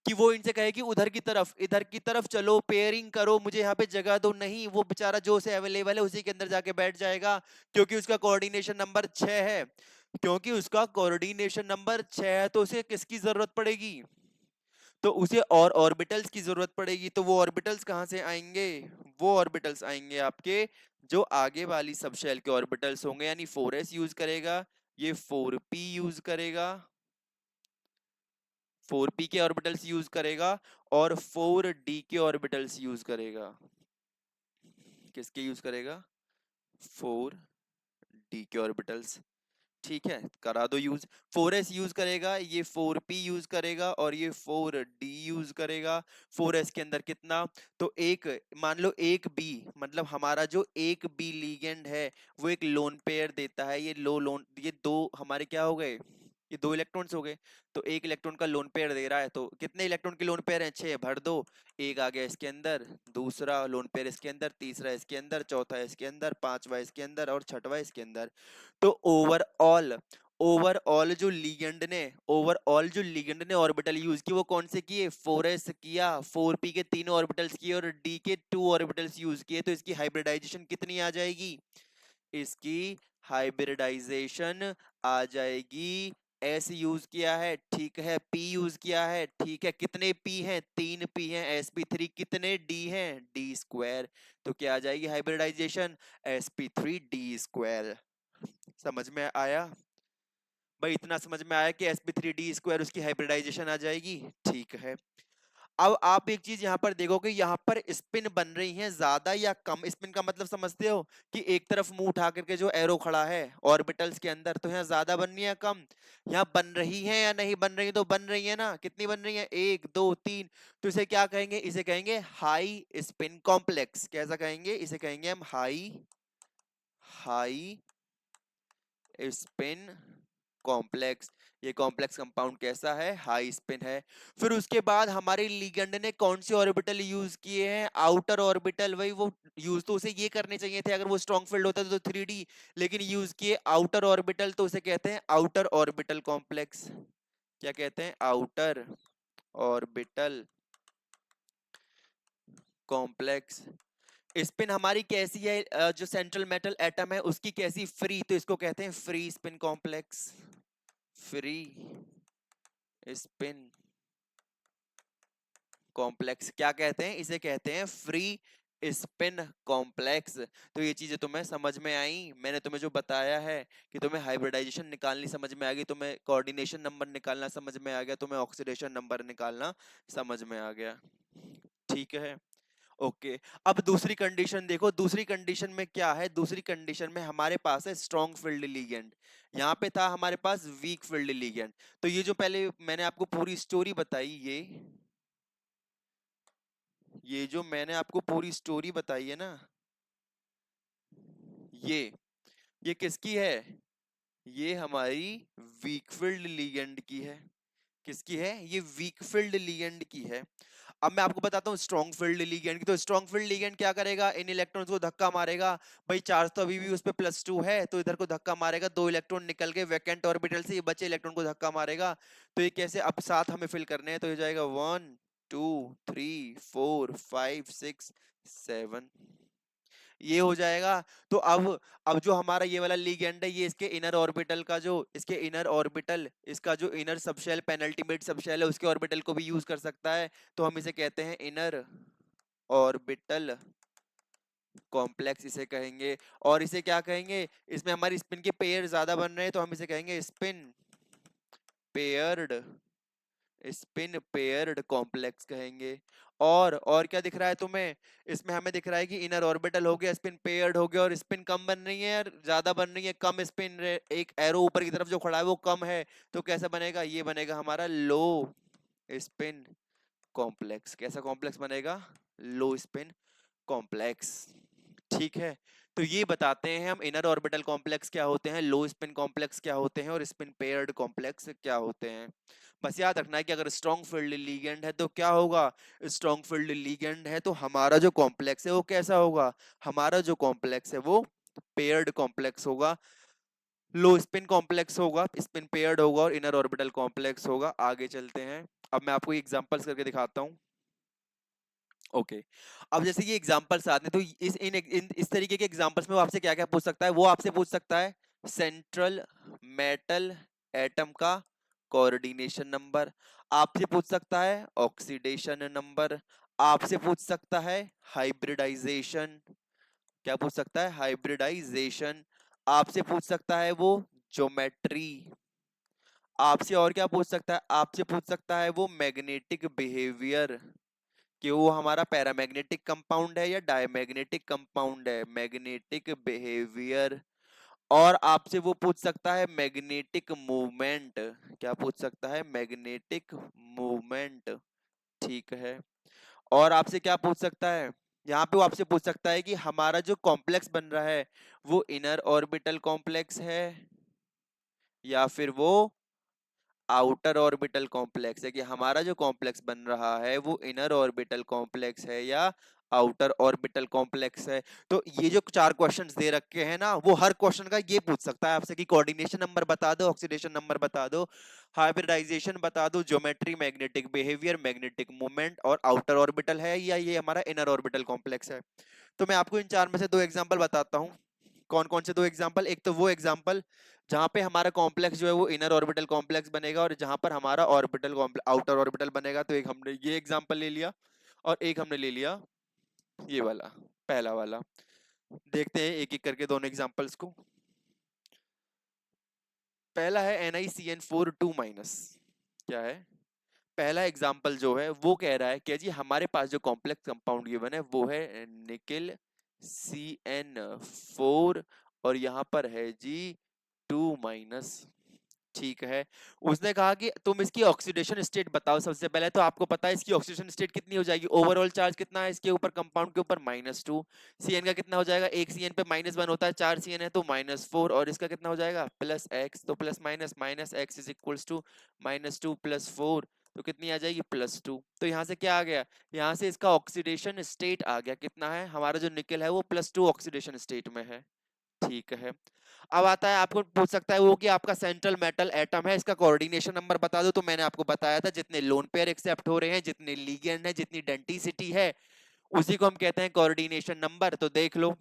कि वो इनसे कहे कि उधर की तरफ, इधर की तरफ चलो, पेयरिंग करो, मुझे यहाँ पे जगह दो, नहीं, वो बेचारा जो से अवेलेबल है उसी के अंदर जाके बैठ जाएगा, क्योंकि उसका कोऑर्डिनेशन नंबर 6 है। क्योंकि उसका कोऑर्डिनेशन नंबर 6 है तो उसे किसकी जरूरत पड़ेगी, तो उसे और ऑर्बिटल्स की जरूरत पड़ेगी। तो वो ऑर्बिटल्स कहां से आएंगे, वो ऑर्बिटल्स आएंगे आपके जो आगे वाली सब शेल के ऑर्बिटल्स होंगे, यानी 4s यूज करेगा, ये 4p यूज करेगा, 4p के ऑर्बिटल्स यूज करेगा, और 4d के ऑर्बिटल्स यूज करेगा। किसके यूज करेगा, 4d के ऑर्बिटल्स। ठीक है, करा दो यूज। 4s यूज करेगा, ये 4p यूज करेगा, और ये 4d यूज करेगा। 4s के अंदर कितना, तो एक, मान लो एक बी, मतलब हमारा जो एक बी लीगेंड है वो एक लोन पेयर देता है, ये लो लोन, ये दो हमारे क्या हो गए, ये 2 इलेक्ट्रॉन्स हो गए, तो एक इलेक्ट्रॉन का लोन पेयर दे रहा है, तो कितने इलेक्ट्रॉन के लोन पेयर हैं, 6, भर दो, एक आ गया इसके अंदर, दूसरा लोन पेयर इसके अंदर, तीसरा इसके अंदर, चौथा इसके अंदर, पांचवा इसके अंदर, और छठवा इसके अंदर। तो ओवरऑल, ओवरऑल जो लिगेंड ने ऑर्बिटल यूज की वो कौन से किए, 4s किया, 4p के 3 ऑर्बिटल्स किए, और d के 2 ऑर्बिटल्स यूज किए, तो इसकी हाइब्रिडाइजेशन कितनी आ जाएगी, इसकी हाइब्रिडाइजेशन आ जाएगी, s यूज किया है, ठीक है, p यूज किया है, ठीक है, कितने p हैं, 3p हैं, sp3 कितने d हैं, d स्क्वायर, तो क्या आ जाएगी हाइब्रिडाइजेशन, sp3d स्क्वायर। समझ में आया भाई, इतना समझ में आया कि sp3d स्क्वायर उसकी हाइब्रिडाइजेशन आ जाएगी। ठीक है। अब आप एक चीज यहाँ पर देखोगे, यहाँ पर स्पिन बन रही है ज्यादा या कम, स्पिन का मतलब समझते हो कि एक तरफ मुंह उठा करके जो एरो खड़ा है ऑर्बिटल्स के अंदर, तो यहाँ ज्यादा बन रही है कम, यहाँ बन रही है या नहीं बन रही है, तो बन रही है ना, कितनी बन रही है, 1 2 3, तो इसे क्या कहेंगे, इसे कहेंगे हाई स्पिन कॉम्प्लेक्स, कैसा कहेंगे, इसे कहेंगे हम हाई हाई स्पिन कॉम्प्लेक्स। ये कॉम्प्लेक्स कंपाउंड कैसा है, हाई स्पिन है। फिर उसके बाद हमारे लिगेंड ने कौन से ऑर्बिटल यूज किए हैं, आउटर ऑर्बिटल, वही वो यूज तो उसे ये करने चाहिए थे अगर वो स्ट्रॉन्ग फील्ड होता तो 3d, लेकिन यूज किए आउटर ऑर्बिटल, तो उसे कहते हैं आउटर ऑर्बिटल कॉम्प्लेक्स। क्या कहते हैं, आउटर ऑर्बिटल कॉम्प्लेक्स। स्पिन हमारी कैसी है, जो सेंट्रल मेटल एटम है उसकी कैसी, फ्री, तो इसको कहते हैं free spin complex, free spin complex, क्या कहते हैं, इसे कहते हैं फ्री स्पिन कॉम्प्लेक्स। तो ये चीजें तुम्हें समझ में आई, मैंने तुम्हें जो बताया है कि तुम्हें हाइब्रिडाइजेशन निकालनी समझ में आ गई, तुम्हें कोऑर्डिनेशन नंबर निकालना समझ में आ गया, तुम्हें ऑक्सीडेशन नंबर निकालना समझ में आ गया। ठीक है, ओके। अब दूसरी कंडीशन देखो, दूसरी कंडीशन में क्या है, दूसरी कंडीशन में हमारे पास है स्ट्रॉन्ग फील्ड लीगेंड, यहाँ पे था हमारे पास वीक फील्ड लीगेंड। तो ये जो पहले मैंने आपको पूरी स्टोरी बताई, ये जो मैंने आपको पूरी स्टोरी बताई है ना, ये ये किसकी है, ये हमारी वीकफील्ड लीगेंड की है। किसकी है, ये वीकफील्ड लीगेंड की है। अब मैं आपको बताता हूँ स्ट्रॉन्ग फील्ड लीगेंड की। तो स्ट्रॉन्ग फील्ड लीगेंड क्या करेगा, इन इलेक्ट्रॉन्स को धक्का मारेगा, भाई चार्ज तो अभी भी उस पे +2 है, तो इधर को धक्का मारेगा, 2 इलेक्ट्रॉन निकल के वैकेंट ऑर्बिटल से ये बचे इलेक्ट्रॉन को धक्का मारेगा। तो ये कैसे, अब 7 हमें फिल करने हैं, तो ये जाएगा 1 2 3 4 5 6 7 ये हो जाएगा। तो अब जो हमारा ये वाला लिगेंड है, ये इसके इनर ऑर्बिटल का जो इसके इनर ऑर्बिटल इसका जो इनर सबशेल पेनल्टीमेट सबशेल है उसके ऑर्बिटल को भी यूज कर सकता है। तो हम इसे कहते हैं इनर ऑर्बिटल कॉम्प्लेक्स इसे कहेंगे। और इसे क्या कहेंगे, इसमें हमारी स्पिन के पेयर ज्यादा बन रहे हैं तो हम इसे कहेंगे पेयर्ड स्पिन पेयर्ड कॉम्प्लेक्स कहेंगे। और क्या दिख रहा है तुम्हें, इसमें हमें दिख रहा है कि इनर ऑर्बिटल हो गया, स्पिन पेयर्ड हो गया, और स्पिन कम बन रही है यार, ज्यादा बन रही है, कम स्पिन, एक एरो ऊपर की तरफ जो खड़ा है वो कम है। तो कैसा बनेगा, ये बनेगा हमारा लो स्पिन कॉम्प्लेक्स। कैसा कॉम्प्लेक्स बनेगा, लो स्पिन कॉम्प्लेक्स। ठीक है, तो ये बताते हैं हम इनर ऑर्बिटल कॉम्प्लेक्स क्या होते हैं, लो स्पिन कॉम्प्लेक्स क्या होते हैं, और स्पिन पेयर्ड कॉम्प्लेक्स क्या होते हैं। बस याद रखना है कि अगर स्ट्रॉन्ग फील्ड लीगेंड है तो क्या होगा, स्ट्रॉन्ग फील्ड लीगेंड है तो हमारा जो कॉम्प्लेक्स है वो कैसा होगा, हमारा जो कॉम्प्लेक्स है वो पेयर्ड कॉम्प्लेक्स होगा, लो स्पिन कॉम्प्लेक्स होगा, स्पिन पेयर्ड होगा, और इनर ऑर्बिटल कॉम्प्लेक्स होगा। आगे चलते हैं, अब मैं आपको एग्जांपल्स करके दिखाता हूँ। ओके, अब जैसे ये एग्जांपल्स आते हैं तो इस तरीके के एग्जांपल्स में वो आपसे क्या क्या पूछ सकता है, वो आपसे पूछ सकता है सेंट्रल मेटल एटम का कोऑर्डिनेशन नंबर, आपसे पूछ सकता है ऑक्सीडेशन नंबर, आपसे पूछ सकता है हाइब्रिडाइजेशन, क्या पूछ सकता है, हाइब्रिडाइजेशन, आपसे पूछ सकता है वो ज्योमेट्री, आपसे और क्या पूछ सकता है, आपसे पूछ सकता है वो मैग्नेटिक बिहेवियर, कि वो हमारा पैरामैग्नेटिक कंपाउंड है या डायमैग्नेटिक कंपाउंड है, मैग्नेटिक बिहेवियर। और आपसे वो पूछ सकता है मैग्नेटिक मूवमेंट, क्या पूछ सकता है, मैग्नेटिक मूवमेंट। ठीक है, और आपसे क्या पूछ सकता है, यहाँ पे वो आपसे पूछ सकता है कि हमारा जो कॉम्प्लेक्स बन रहा है वो इनर ऑर्बिटल कॉम्प्लेक्स है या फिर वो आउटर ऑर्बिटल कॉम्प्लेक्स है, कि हमारा जो कॉम्प्लेक्स बन रहा है वो इनर ऑर्बिटल कॉम्प्लेक्स है या आउटर ऑर्बिटल कॉम्प्लेक्स है। तो ये जो चार क्वेश्चंस दे रखे हैं ना, वो हर क्वेश्चन का ये पूछ सकता है आपसे कि कोऑर्डिनेशन नंबर बता दो, ऑक्सीडेशन नंबर बता दो, हाइब्रिडाइजेशन बता दो, geometry, magnetic behaviour, magnetic movement, और आउटर ऑर्बिटल है या ये हमारा इनर ऑर्बिटल कॉम्प्लेक्स है। तो मैं आपको इन चार में से दो एग्जांपल बताता हूँ। कौन कौन से दो एग्जांपल, एक तो वो एग्जांपल जहां पे हमारा कॉम्प्लेक्स जो है वो इनर ऑर्बिटल कॉम्प्लेक्स बनेगा, और जहां पर हमारा ऑर्बिटल आउटर ऑर्बिटल बनेगा। तो एक हमने ये एग्जांपल ले लिया, और एक हमने ले लिया ये वाला, पहला वाला। देखते हैं एक एक करके दोनों एग्जांपल्स को। पहला है NiCN4 2-, क्या है, पहला एग्जाम्पल जो है वो कह रहा है कि जी हमारे पास जो कॉम्प्लेक्स कंपाउंड गिवन है वो है निकिल CN4, और यहाँ पर है जी 2-। ठीक है, उसने कहा कि तुम इसकी ऑक्सीडेशन स्टेट बताओ। सबसे पहले तो आपको पता है इसकी ऑक्सीडेशन स्टेट कितनी हो जाएगी, ओवरऑल चार्ज कितना है इसके ऊपर, कंपाउंड के ऊपर -2, सीएन का कितना हो जाएगा, एक सीएन पे -1 होता है, 4 सीएन है तो -4, और इसका कितना हो जाएगा +x, तो plus minus minus x is equals to -2 + 4, तो कितनी आ जाएगी +2। तो यहाँ से क्या आ गया, यहाँ से इसका ऑक्सीडेशन स्टेट आ गया, कितना है, हमारा जो निकल है वो +2 ऑक्सीडेशन स्टेट में है। ठीक है, अब आता है, आपको पूछ सकता है वो कि आपका सेंट्रल मेटल एटम है, इसका कोऑर्डिनेशन नंबर बता दो। तो मैंने आपको बताया था जितने लोन पेयर एक्सेप्ट हो रहे हैं, जितने लिगेंड है, जितनी डेंसिटी है, उसी को हम कहते हैं कोऑर्डिनेशन नंबर। तो देख लो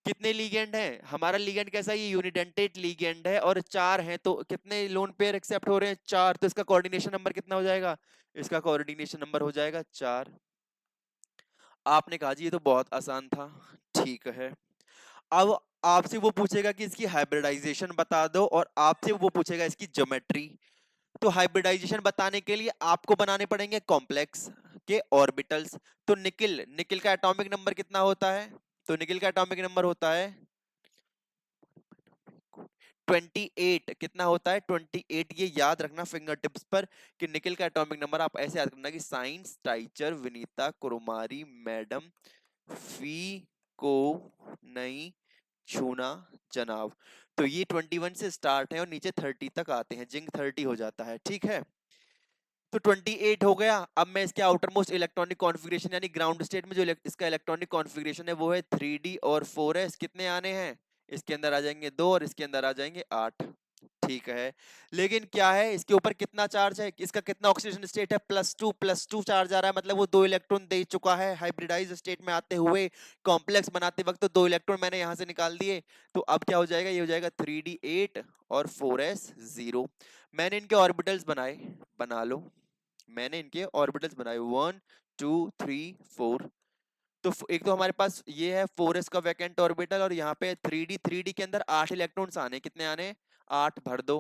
कितने लिगेंड है, हमारा लिगेंड कैसा, ये यूनिडेंटेट लिगेंड है, और चार है, तो कितने लोन पेयर एक्सेप्ट हो रहे हैं, चार, तो इसका कोऑर्डिनेशन नंबर कितना हो जाएगा, इसका कोऑर्डिनेशन नंबर हो जाएगा 4। आपने कहा जी ये तो बहुत आसान था, ठीक है। अब आपसे वो पूछेगा कि इसकी हाइब्रिडाइजेशन बता दो, और आपसे वो पूछेगा इसकी ज्योमेट्री। तो हाइब्रिडाइजेशन बताने के लिए आपको बनाने पड़ेंगे कॉम्प्लेक्स के ऑर्बिटल्स। तो निकिल निकिल का एटॉमिक नंबर कितना होता है, तो निकिल का एटॉमिक नंबर होता है 28। कितना होता है 28, ये याद रखना फिंगर टिप्स पर कि निकिल का एटॉमिक नंबर आप ऐसे याद करना कि साइंस टाइचर विनीता कुमारी मैडम फी को नहीं छूना जनाब। तो ये 21 से स्टार्ट है और नीचे 30 तक आते हैं, जिंक 30 हो जाता है। ठीक है, तो 28 हो गया। अब मैं इसके आउटर मोस्ट इलेक्ट्रॉनिक कॉन्फ़िगरेशन यानी ग्राउंड स्टेट में जो इसका इलेक्ट्रॉनिक कॉन्फ़िगरेशन है वो है 3d और 4s। कितने आने हैं, इसके अंदर आ जाएंगे 2 और इसके अंदर आ जाएंगे 8। ठीक है, लेकिन क्या है इसके ऊपर कितना चार्ज है, इसका कितना ऑक्सीडेशन स्टेट है, +2 चार्ज आ रहा है, मतलब वो 2 इलेक्ट्रॉन दे चुका है हाइब्रिडाइज स्टेट में आते हुए। कॉम्प्लेक्स बनाते वक्त तो 2 इलेक्ट्रॉन मैंने यहां से निकाल दिए। तो अब क्या हो जाएगा, ये हो जाएगा 3d8 और 4s0। मैंने इनके ऑर्बिटल्स बनाए, बना लो। मैंने इनके ऑर्बिटल्स बनाए 1 2 3 4। तो एक तो हमारे पास ये है 4s का वैकेंट ऑर्बिटल, और यहाँ पे 3d के अंदर 8 इलेक्ट्रॉन्स आने, कितने आने, 8 भर दो,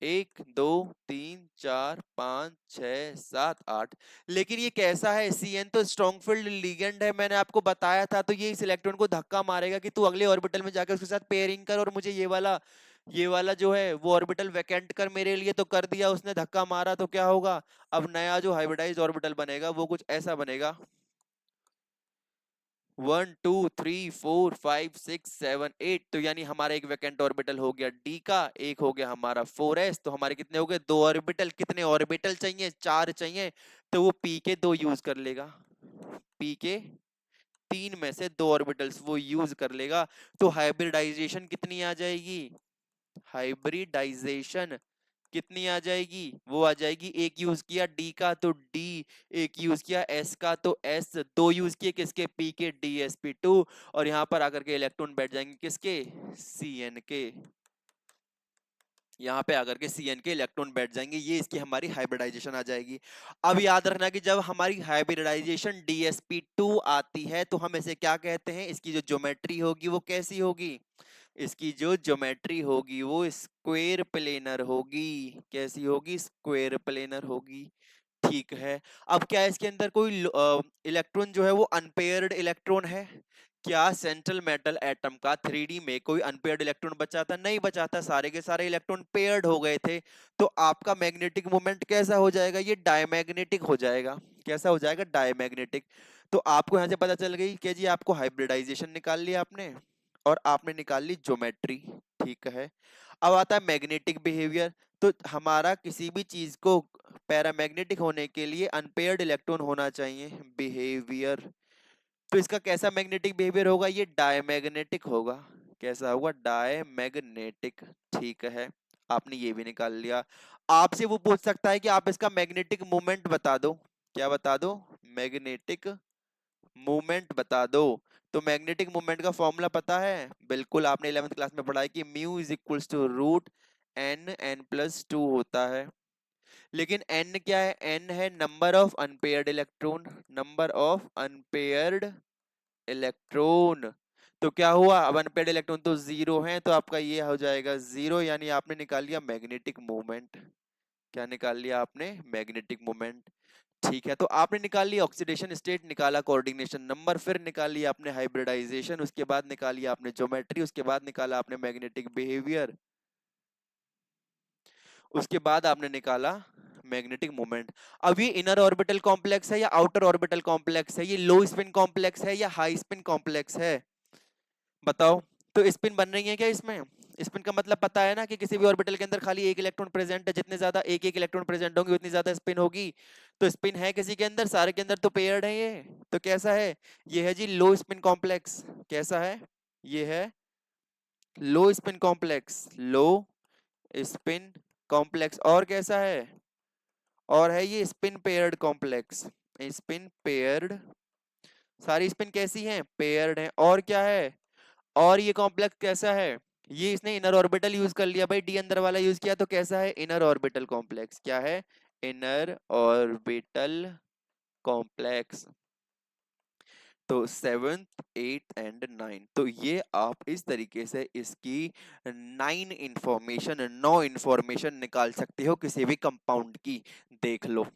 1 2 3 4 5 6 7 8। लेकिन ये कैसा है, Cn तो स्ट्रॉन्ग फील्ड लिगेंड है, मैंने आपको बताया था। तो ये इस इलेक्ट्रॉन को धक्का मारेगा कि तू अगले ऑर्बिटल में जाकर उसके साथ पेयरिंग कर, और मुझे ये वाला जो है वो ऑर्बिटल वैकेंट कर मेरे लिए। तो कर दिया उसने, धक्का मारा, तो क्या होगा, अब नया जो हाइब्रिडाइज्ड ऑर्बिटल बनेगा वो कुछ ऐसा बनेगा, 1 2 3 4 5 6 7 8। तो यानी हमारा एक वैकेंट ऑर्बिटल हो गया डी का, एक हो गया हमारा 4s। तो हमारे कितने हो गए, 2 ऑर्बिटल। कितने ऑर्बिटल चाहिए, 4 चाहिए। तो वो पी के 2 यूज कर लेगा, पी के 3 में से 2 ऑर्बिटल्स वो यूज कर लेगा। तो हाइब्रिडाइजेशन कितनी आ जाएगी, हाइब्रिडाइजेशन कितनी आ जाएगी, वो आ जाएगी, एक यूज किया डी का तो डी, एक यूज किया एस का तो एस, 2 यूज किए किसके, पी के, DsP2। और यहां पर आकर के इलेक्ट्रॉन बैठ जाएंगे किसके, Cn के। यहाँ पे आकर के Cn के इलेक्ट्रॉन बैठ जाएंगे, ये इसकी हमारी हाइब्रिडाइजेशन आ जाएगी। अब याद रखना कि जब हमारी हाइब्रिडाइजेशन DsP2 आती है तो हम इसे क्या कहते हैं, इसकी जो ज्योमेट्री होगी वो कैसी होगी, इसकी जो ज्योमेट्री होगी वो स्क्वेयर प्लेनर होगी। कैसी होगी, स्क्वेयर प्लेनर होगी। ठीक है। अब क्या है, इसके अंदर कोई इलेक्ट्रॉन जो है वो अनपेयर्ड इलेक्ट्रॉन है, क्या सेंट्रल मेटल एटम का 3D में कोई अनपेयर्ड इलेक्ट्रॉन बचा था, नहीं बचा था, सारे के सारे इलेक्ट्रॉन पेयर्ड हो गए थे। तो आपका मैग्नेटिक मोमेंट कैसा हो जाएगा, ये डायमैग्नेटिक हो जाएगा। कैसा हो जाएगा, डायमैग्नेटिक। तो आपको यहां से पता चल गई कि जी आपको हाइब्रिडाइजेशन निकाल लिया आपने, और आपने निकाल ली ज्योमेट्री। ठीक है। अब आता है मैग्नेटिक बिहेवियर। तो हमारा किसी भी चीज को पैरामैग्नेटिक होने के लिए अनपेयर्ड इलेक्ट्रॉन होना चाहिए, बिहेवियर। तो इसका कैसा मैग्नेटिक बिहेवियर होगा, ये डायमैग्नेटिक होगा। कैसा होगा, डायमैग्नेटिक। ठीक है, आपने ये भी निकाल लिया। आपसे वो पूछ सकता है कि आप इसका मैग्नेटिक मोमेंट बता दो। क्या बता दो, मैग्नेटिक मूवमेंट बता दो। तो मैग्नेटिक मूवमेंट का फॉर्मूला पता है, बिल्कुल आपने 11th क्लास में पढ़ा है कि mu is equals to root n n+2 होता है। लेकिन n क्या है, n है number of unpaired electron, number of unpaired electron. तो क्या हुआ, अब अनपेयर्ड इलेक्ट्रॉन तो 0 है, तो आपका ये हो जाएगा 0, यानी आपने निकाल लिया मैग्नेटिक मोमेंट। क्या निकाल लिया आपने, मैग्नेटिक मोमेंट। ठीक है, तो आपने निकाल लिया ऑक्सीडेशन स्टेट, निकाला कोऑर्डिनेशन नंबर, फिर निकाल लिया आपने हाइब्रिडाइजेशन, उसके बाद निकाल लिया आपने ज्योमेट्री, उसके बाद निकाला आपने मैग्नेटिक बिहेवियर, उसके बाद आपने निकाला मैग्नेटिक मोमेंट। अब ये इनर ऑर्बिटल कॉम्प्लेक्स है या आउटर ऑर्बिटल कॉम्प्लेक्स है, ये लो स्पिन कॉम्प्लेक्स है या हाई स्पिन कॉम्प्लेक्स है, बताओ। तो स्पिन बन रही है क्या इसमें, स्पिन का मतलब पता है ना कि किसी भी ऑर्बिटल के अंदर खाली एक इलेक्ट्रॉन प्रेजेंट है, जितने ज्यादा एक एक इलेक्ट्रॉन प्रेजेंट होंगे उतनी ज्यादा स्पिन होगी। तो स्पिन है किसी के अंदर, सारे के अंदर तो पेयर्ड है ये। तो कैसा है, ये है जी लो स्पिन कॉम्प्लेक्स। कैसा है, ये है लो स्पिन कॉम्प्लेक्स, लो स्पिन कॉम्प्लेक्स। और कैसा है, और है ये spin paired complex, spin paired. सारी स्पिन कैसी हैं, पेयर्ड हैं। और क्या है, और ये कॉम्प्लेक्स कैसा है, ये इसने इनर ऑर्बिटल यूज कर लिया भाई, डी अंदर वाला यूज किया, तो कैसा है, इनर ऑर्बिटल कॉम्प्लेक्स। क्या है, इनर ऑर्बिटल कॉम्प्लेक्स। तो 7th 8th एंड 9, तो ये आप इस तरीके से इसकी 9 इंफॉर्मेशन निकाल सकते हो किसी भी कंपाउंड की। देख लो,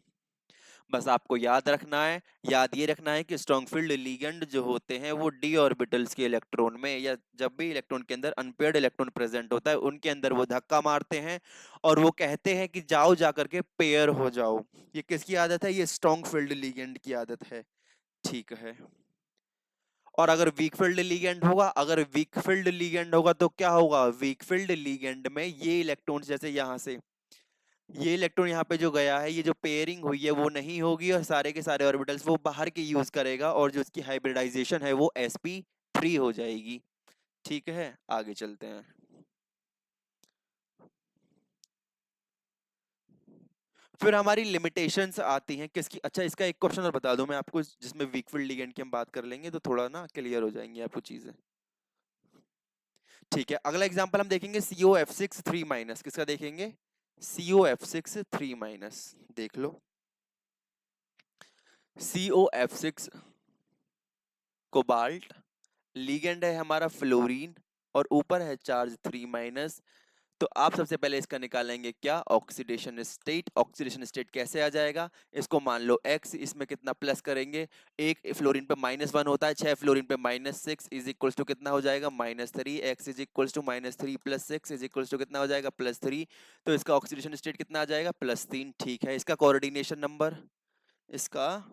बस आपको याद रखना है, याद ये रखना है कि स्ट्रॉन्ग फील्ड लिगेंड जो होते हैं वो डी ऑर्बिटल्स के इलेक्ट्रॉन में, या जब भी इलेक्ट्रॉन के अंदर अनपेयर्ड इलेक्ट्रॉन प्रेजेंट होता है उनके अंदर वो धक्का मारते हैं, और वो कहते हैं कि जाओ जाकर के पेयर हो जाओ। ये किसकी आदत है, ये स्ट्रॉन्ग फील्ड लिगेंड की आदत है। ठीक है। और अगर वीक फील्ड लिगेंड होगा, अगर वीक फील्ड लिगेंड होगा तो क्या होगा, वीक फील्ड लिगेंड में ये इलेक्ट्रॉन्स, जैसे यहां से ये इलेक्ट्रॉन यहाँ पे जो गया है, ये जो पेयरिंग हुई है वो नहीं होगी, और सारे के सारे ऑर्बिटल्स वो बाहर के यूज करेगा, और जो इसकी हाइब्रिडाइजेशन है वो sp3 हो जाएगी। ठीक है, आगे चलते हैं। फिर हमारी लिमिटेशंस आती हैं किसकी। अच्छा, इसका एक क्वेश्चन और बता दूं मैं आपको, जिसमें वीक फील्ड लिगेंड की हम बात कर लेंगे तो थोड़ा ना क्लियर हो जाएंगी आपको चीजें। ठीक है, अगला एग्जांपल हम देखेंगे COF6 3 माइनस। किसका देखेंगे? COF6 3 minus. देख लो, COF6 कोबाल्ट, लिगेंड है हमारा फ्लोरीन, और ऊपर है चार्ज 3 माइनस। तो आप सबसे पहले इसका निकालेंगे क्या? Oxidation state. ऑक्सीडेशन स्टेट कैसे आ जाएगा? इसको मान लो x, इसमें कितना प्लस करेंगे, एक फ्लोरीन पे -1 होता है, 6 फ्लोरीन पे -6 इज इक्वल्स टू कितना हो जाएगा? -3। x is equals to -3 plus 6 is equals to कितना हो जाएगा? +3। तो इसका ऑक्सीडेशन स्टेट कितना आ जाएगा? +3। ठीक है, इसका कोऑर्डिनेशन नंबर, इसका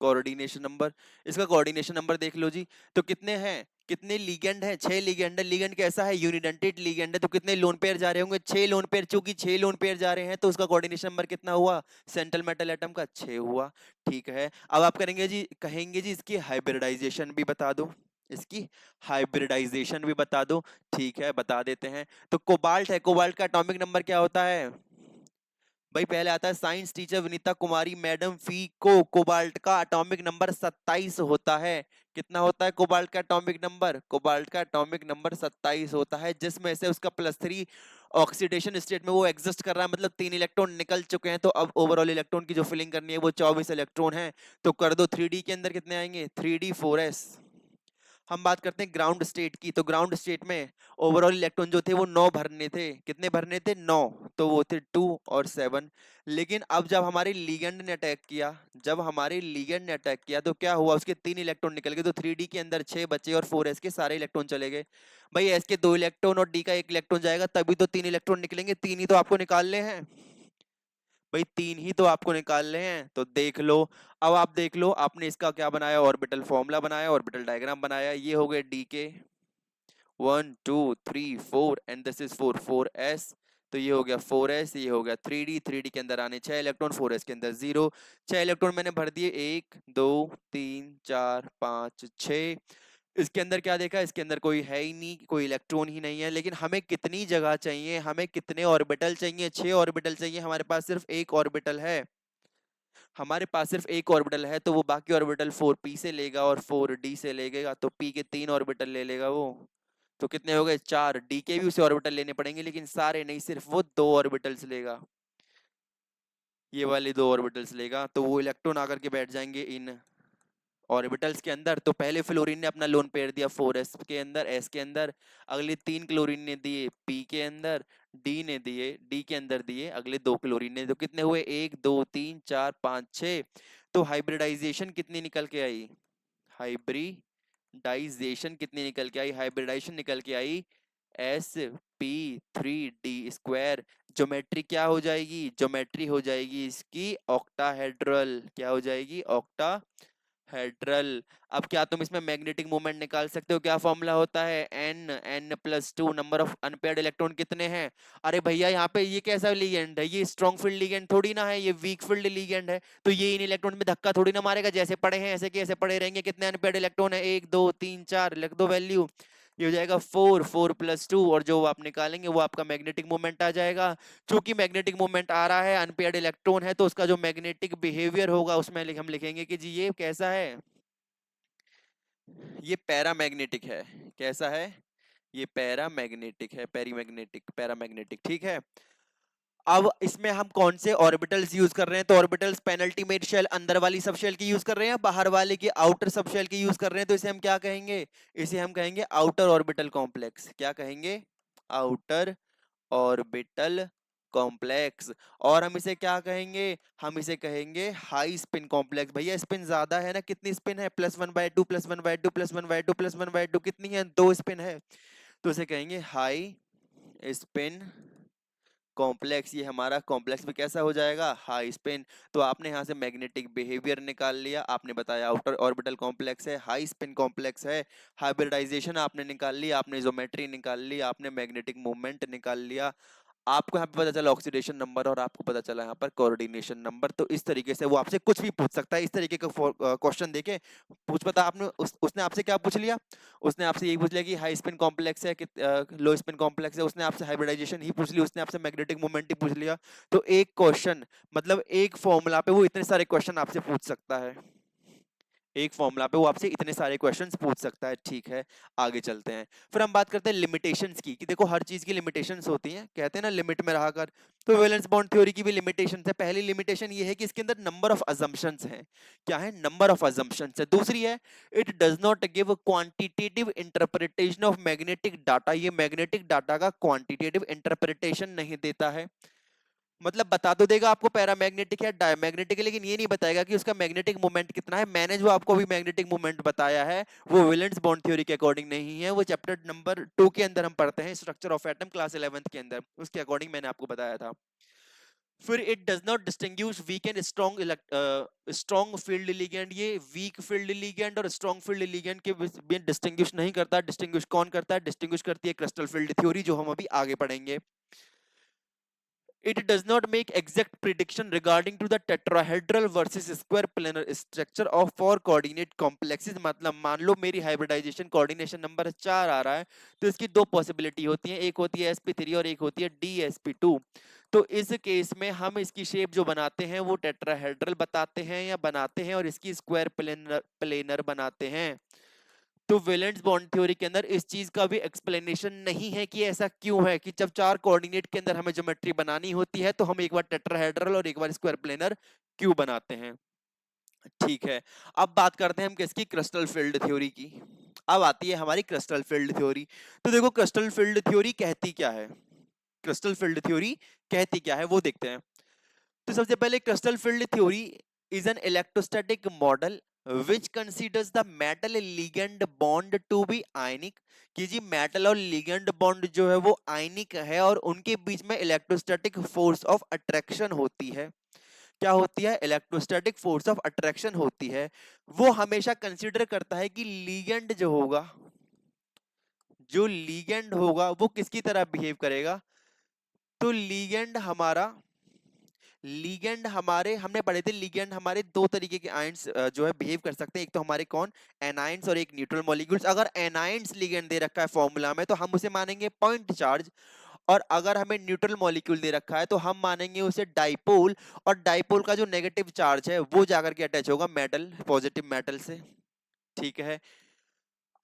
कोऑर्डिनेशन नंबर, इसका कोऑर्डिनेशन नंबर देख लो जी। तो कितने हैं, कितने लीगेंड हैं? 6 लीगेंड है। लीगेंड कैसा है? यूनिडेंटेड लीगेंड है। तो कितने लोन पेयर जा रहे होंगे? 6 लोन पेयर। चूंकि 6 लोन पेयर जा रहे हैं तो उसका कोऑर्डिनेशन नंबर कितना हुआ सेंट्रल मेटल एटम का? 6 हुआ। ठीक है, अब आप करेंगे जी, कहेंगे जी इसकी हाइब्रिडाइजेशन भी बता दो, इसकी हाइब्रिडाइजेशन भी बता दो। ठीक है, बता देते हैं। तो कोबाल्ट है, कोबाल्ट का एटॉमिक नंबर क्या होता है भाई? पहले आता है साइंस टीचर विनीता कुमारी मैडम फी को, कोबाल्ट का एटॉमिक नंबर 27 होता है। कितना होता है कोबाल्ट का एटॉमिक नंबर? कोबाल्ट का एटॉमिक नंबर 27 होता है, जिसमें से उसका +3 ऑक्सीडेशन स्टेट में वो एग्जिस्ट कर रहा है, मतलब 3 इलेक्ट्रॉन निकल चुके हैं। तो अब ओवरऑल इलेक्ट्रॉन की जो फिलिंग करनी है वो 24 इलेक्ट्रॉन है। तो कर दो 3D के अंदर कितने आएंगे? 3D 4s। हम बात करते हैं ग्राउंड स्टेट की। तो ग्राउंड स्टेट में ओवरऑल इलेक्ट्रॉन जो थे वो 9 भरने थे। कितने भरने थे? 9। तो वो थे 2 और 7। लेकिन अब जब हमारे लीगेंड ने अटैक किया, जब हमारे लीगेंड ने अटैक किया तो क्या हुआ? उसके 3 इलेक्ट्रॉन निकल गए। तो 3D के अंदर 6 बचे और 4s के सारे इलेक्ट्रॉन चले गए। भाई एस के 2 इलेक्ट्रॉन और डी का 1 इलेक्ट्रॉन जाएगा, तभी तो 3 इलेक्ट्रॉन निकलेंगे। 3 ही तो आपको निकालने हैं भाई, 3 ही तो आपको निकालने हैं। तो देख लो, अब आप देख लो, आपने इसका क्या बनाया? ऑर्बिटल फॉर्मूला बनाया, ऑर्बिटल डायग्राम बनाया। ये हो गए डी के 1 2 3 4 एंड दिस इज 4 4s। तो ये हो गया 4s, ये हो गया 3D के अंदर आने 6 इलेक्ट्रॉन, 4s के अंदर 0। 6 इलेक्ट्रॉन मैंने भर दिए, 1 2 3 4 5 6। इसके अंदर क्या देखा? इसके अंदर कोई है ही नहीं, कोई इलेक्ट्रॉन ही नहीं है। लेकिन हमें कितनी जगह चाहिए, हमें कितने ऑर्बिटल चाहिए? 6 ऑर्बिटल चाहिए। हमारे पास सिर्फ एक ऑर्बिटल है, हमारे पास सिर्फ एक ऑर्बिटल है। तो वो बाकी ऑर्बिटल 4p से लेगा और 4d से लेगा। तो p के 3 ऑर्बिटल ले लेगा वो। तो कितने हो गए? 4। डी के भी उसे ऑर्बिटल लेने पड़ेंगे, लेकिन सारे नहीं, सिर्फ वो 2 ऑर्बिटल्स लेगा। ये वाले 2 ऑर्बिटल्स लेगा। तो वो इलेक्ट्रॉन आकर के बैठ जाएंगे इन ऑर्बिटल्स के अंदर। तो पहले फ्लोरीन ने अपना लोन पेयर दिया 4s के अंदर, s के अंदर। अगले 3 क्लोरीन ने दिए p के अंदर, d ने दिए d के अंदर दिए अगले 2 क्लोरीन ने। तो कितने हुए? 1 2 3 4 5 6। तो हाइब्रिडाइजेशन कितनी निकल के आई? हाइब्रिडाइजेशन कितनी निकल के आई? हाइब्रिडाइजेशन निकल के आई sp3d²। ज्योमेट्री क्या हो जाएगी? ज्योमेट्री हो जाएगी इसकी ऑक्टाहेड्रल। क्या हो जाएगी? ऑक्टा हेड्रल। अब क्या तुम इसमें मैग्नेटिक मोमेंट निकाल सकते हो? क्या फॉर्मूला होता है? n+2 number of unpaired electron कितने हैं? अरे भैया यहाँ पे ये कैसा लिगेंड है? ये स्ट्रॉन्ग फील्ड लिगेंड थोड़ी ना है, ये वीक फील्ड लिगेंड है। तो ये इन इलेक्ट्रॉन में धक्का थोड़ी ना मारेगा, जैसे पड़े हैं ऐसे के ऐसे पड़े रहेंगे। कितने अनपेयर्ड इलेक्ट्रॉन है? 1 2 3 4, लिख दो वैल्यू। ये हो जाएगा 4 4+2, और जो आप निकालेंगे वो आपका मैग्नेटिक मोमेंट आ जाएगा। चूंकि मैग्नेटिक मोमेंट आ रहा है, अनपेयर्ड इलेक्ट्रॉन है, तो उसका जो मैग्नेटिक बिहेवियर होगा उसमें हम लिखेंगे कि जी ये कैसा है? ये पैरामैग्नेटिक है। कैसा है? ये पैरामैग्नेटिक है, पेरीमैग्नेटिक, पैरामैग्नेटिक। ठीक है, अब इसमें हम कौन से ऑर्बिटल्स यूज कर रहे हैं? तो ऑर्बिटल्स पेनल्टीमेट शेल, अंदर वाली सब शेल की यूज कर रहे हैं, बाहर वाले की आउटर सब शेल की यूज कर रहे हैं। तो इसे हम क्या कहेंगे? इसे हम कहेंगे आउटर ऑर्बिटल कॉम्प्लेक्स। क्या कहेंगे? Outer orbital complex. और हम इसे क्या कहेंगे? हम इसे कहेंगे हाई स्पिन कॉम्प्लेक्स। भैया स्पिन ज्यादा है ना, कितनी स्पिन है? +1/2 +1/2 +1/2 +1/2, कितनी है? 2 स्पिन है। तो इसे कहेंगे हाई स्पिन कॉम्प्लेक्स। ये हमारा कॉम्प्लेक्स भी कैसा हो जाएगा? High spin. तो आपने यहाँ से मैग्नेटिक बिहेवियर निकाल लिया, आपने बताया आउटर ऑर्बिटल कॉम्प्लेक्स है, हाई स्पिन कॉम्प्लेक्स है। हाइब्रिडाइजेशन आपने निकाल लिया, आपने ज्योमेट्री निकाल ली, आपने मैग्नेटिक मूवमेंट निकाल लिया। आपको यहाँ पे पता चला ऑक्सीडेशन नंबर और आपको पता चला यहाँ पर कोऑर्डिनेशन नंबर। तो इस तरीके से वो आपसे कुछ भी पूछ सकता है। इस तरीके का क्वेश्चन देके पूछ पता आपने उसने आपसे क्या पूछ लिया, उसने आपसे यही पूछ लिया कि हाई स्पिन कॉम्प्लेक्स है कि लो स्पिन कॉम्प्लेक्स है, उसने आपसे हाइब्रिडाइजेशन ही पूछ लिया, उसने आपसे मैग्नेटिक मोमेंट ही पूछ लिया। तो एक क्वेश्चन मतलब एक फॉर्मूला पे वो इतने सारे क्वेश्चन आपसे पूछ सकता है, एक फॉर्मूला पे वो आपसे इतने सारे क्वेश्चंस पूछ सकता है। ठीक है, आगे चलते हैं। फिर हम बात करते हैं लिमिटेशंस की, कि देखो हर चीज की लिमिटेशंस होती हैं, कहते हैं ना लिमिट में रहा कर। तो वैलेंस बॉन्ड थ्योरी की भी लिमिटेशंस है। पहली लिमिटेशन ये है कि इसके अंदर नंबर ऑफ अजम्पशंस हैं। क्या है? नंबर ऑफ अजम्पशंस है। दूसरी है it does not give quantitative interpretation of magnetic data, ये मैग्नेटिक डाटा का क्वांटिटेटिव इंटरप्रिटेशन नहीं देता है। मतलब बता तो देगा आपको पैरामैग्नेटिक या डायमैग्नेटिक, लेकिन ये नहीं बताएगा कि उसका मैग्नेटिक मोमेंट कितना है। मैंने जो आपको भी मैग्नेटिक मोमेंट बताया है वो वैलेंस बॉन्ड थ्योरी के अकॉर्डिंग नहीं है, वो चैप्टर नंबर 2 के अंदर हम पढ़ते हैं, structure of atom, class 11th के अंदर, उसके अकॉर्डिंग मैंने आपको बताया था। फिर it does not distinguish weak and strong field ligand, ये वीक फील्ड लिगेंड और स्ट्रॉन्ग फील्ड लिगेंड के बीच डिस्टिंग्विश नहीं करता। डिस्टिंग्विश कौन करता है? डिस्टिंग्विश करती है क्रिस्टल फील्ड थ्योरी, जो हम अभी आगे पढ़ेंगे। It does not make exact prediction regarding to the tetrahedral versus square planar structure of four coordinate complexes। मतलब मान लो मेरी हाइब्रिडाइजेशन कोऑर्डिनेशन नंबर 4 आ रहा है, तो इसकी दो पॉसिबिलिटी होती हैं, एक होती है sp3 और एक होती है dsp2। तो इस केस में हम इसकी शेप जो बनाते हैं वो टेट्राहेड्रल बताते हैं या बनाते हैं, और इसकी स्क्वायर प्लेनर प्लेनर बनाते हैं। तो वैलेंस बॉन्ड थ्योरी के अंदर इस चीज का भी एक्सप्लेनेशन नहीं है कि ऐसा क्यों है कि जब चार कोऑर्डिनेट के अंदर हमें ज्योमेट्री बनानी होती है तो हम एक बार टेट्राहेड्रल और एक बार स्क्वायर प्लेनर क्यों बनाते हैं। ठीक है, अब बात करते हैं हम किसकी? क्रिस्टल फील्ड थ्योरी की। अब आती है हमारी क्रिस्टल फील्ड थ्योरी। तो देखो क्रिस्टल फील्ड थ्योरी कहती क्या है, क्रिस्टल फील्ड थ्योरी कहती क्या है वो देखते हैं। तो सबसे पहले crystal field theory is an electrostatic model which considers the metal ligand bond to be ionic, कि जी मेटल और लिगेंड बॉन्ड जो है वो आयनिक है और उनके बीच में इलेक्ट्रोस्टैटिक फोर्स ऑफ अट्रैक्शन होती है। क्या होती है? इलेक्ट्रोस्टैटिक फोर्स ऑफ अट्रैक्शन होती है। वो हमेशा कंसीडर करता है कि लिगेंड जो होगा, जो लिगेंड होगा वो किसकी तरह बिहेव करेगा। तो लिगेंड हमारा, लीगेंड हमारे हमने पढ़े थे, लीगेंड हमारे दो तरीके के आयंस जो है बिहेव कर सकते हैं, एक तो हमारे कौन? एनायंस, और एक न्यूट्रल मॉलिक्यूल्स। अगर एनायंस लीगेंड दे रखा है फॉर्मूला में तो हम उसे मानेंगे पॉइंट चार्ज, और अगर हमें न्यूट्रल मॉलिक्यूल दे रखा है तो हम मानेंगे उसे डाइपोल, और डाइपोल का जो नेगेटिव चार्ज है वो जाकर के अटैच होगा मेटल, पॉजिटिव मेटल से। ठीक है,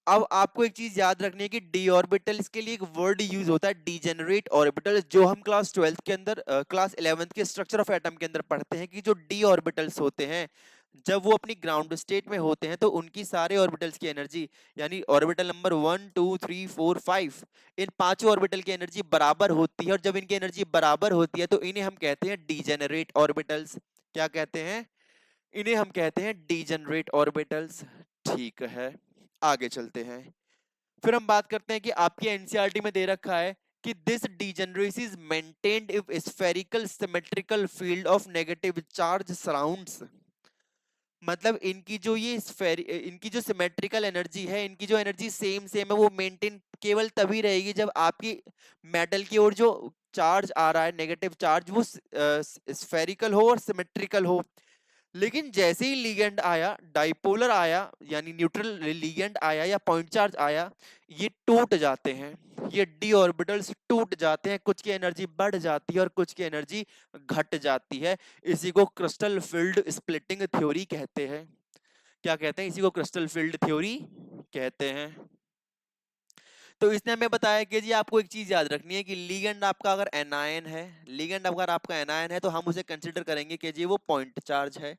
अब आपको एक चीज याद रखनी है कि डी ऑर्बिटल्स के लिए एक वर्ड यूज होता है डीजेनरेट ऑर्बिटल, जो हम क्लास 12th के अंदर क्लास 11th के स्ट्रक्चर ऑफ एटम के अंदर पढ़ते हैं कि जो डी ऑर्बिटल्स होते हैं जब वो अपनी ग्राउंड स्टेट में होते हैं तो उनकी सारे ऑर्बिटल्स की एनर्जी, यानी ऑर्बिटल नंबर 1 2 3 4 5, इन पांचों ऑर्बिटल की एनर्जी बराबर होती है, और जब इनकी एनर्जी बराबर होती है तो इन्हें हम कहते हैं डीजेनरेट ऑर्बिटल्स। क्या कहते हैं? इन्हें हम कहते हैं डीजेनरेट ऑर्बिटल्स। ठीक है, आगे चलते हैं। फिर हम बात करते हैं कि आपकी एनसीईआरटी में दे रखा है कि this degeneracy is maintained if spherical symmetrical field of negative charge surrounds. मतलब इनकी जो ये इनकी जो सिमेट्रिकल एनर्जी है, इनकी जो एनर्जी सेम सेम है, वो मेंटेन केवल तभी रहेगी जब आपकी मेटल की ओर जो चार्ज आ रहा है, नेगेटिव चार्ज, वो स्फेरिकल हो और सिमेट्रिकल हो। लेकिन जैसे ही लिगेंड आया, डाइपोलर आया, यानी न्यूट्रल लिगेंड आया या पॉइंट चार्ज आया, ये टूट जाते हैं, ये डी ऑर्बिटल्स टूट जाते हैं, कुछ की एनर्जी बढ़ जाती है और कुछ की एनर्जी घट जाती है। इसी को क्रिस्टल फील्ड स्प्लिटिंग थ्योरी कहते हैं। क्या कहते हैं? इसी को क्रिस्टल फील्ड थ्योरी कहते हैं। तो इसने हमें बताया कि जी आपको एक चीज याद रखनी है कि लिगेंड आपका अगर एनायन है, लिगेंड अगर आपका एनायन है तो हम उसे कंसिडर करेंगे कि जी वो पॉइंट चार्ज है।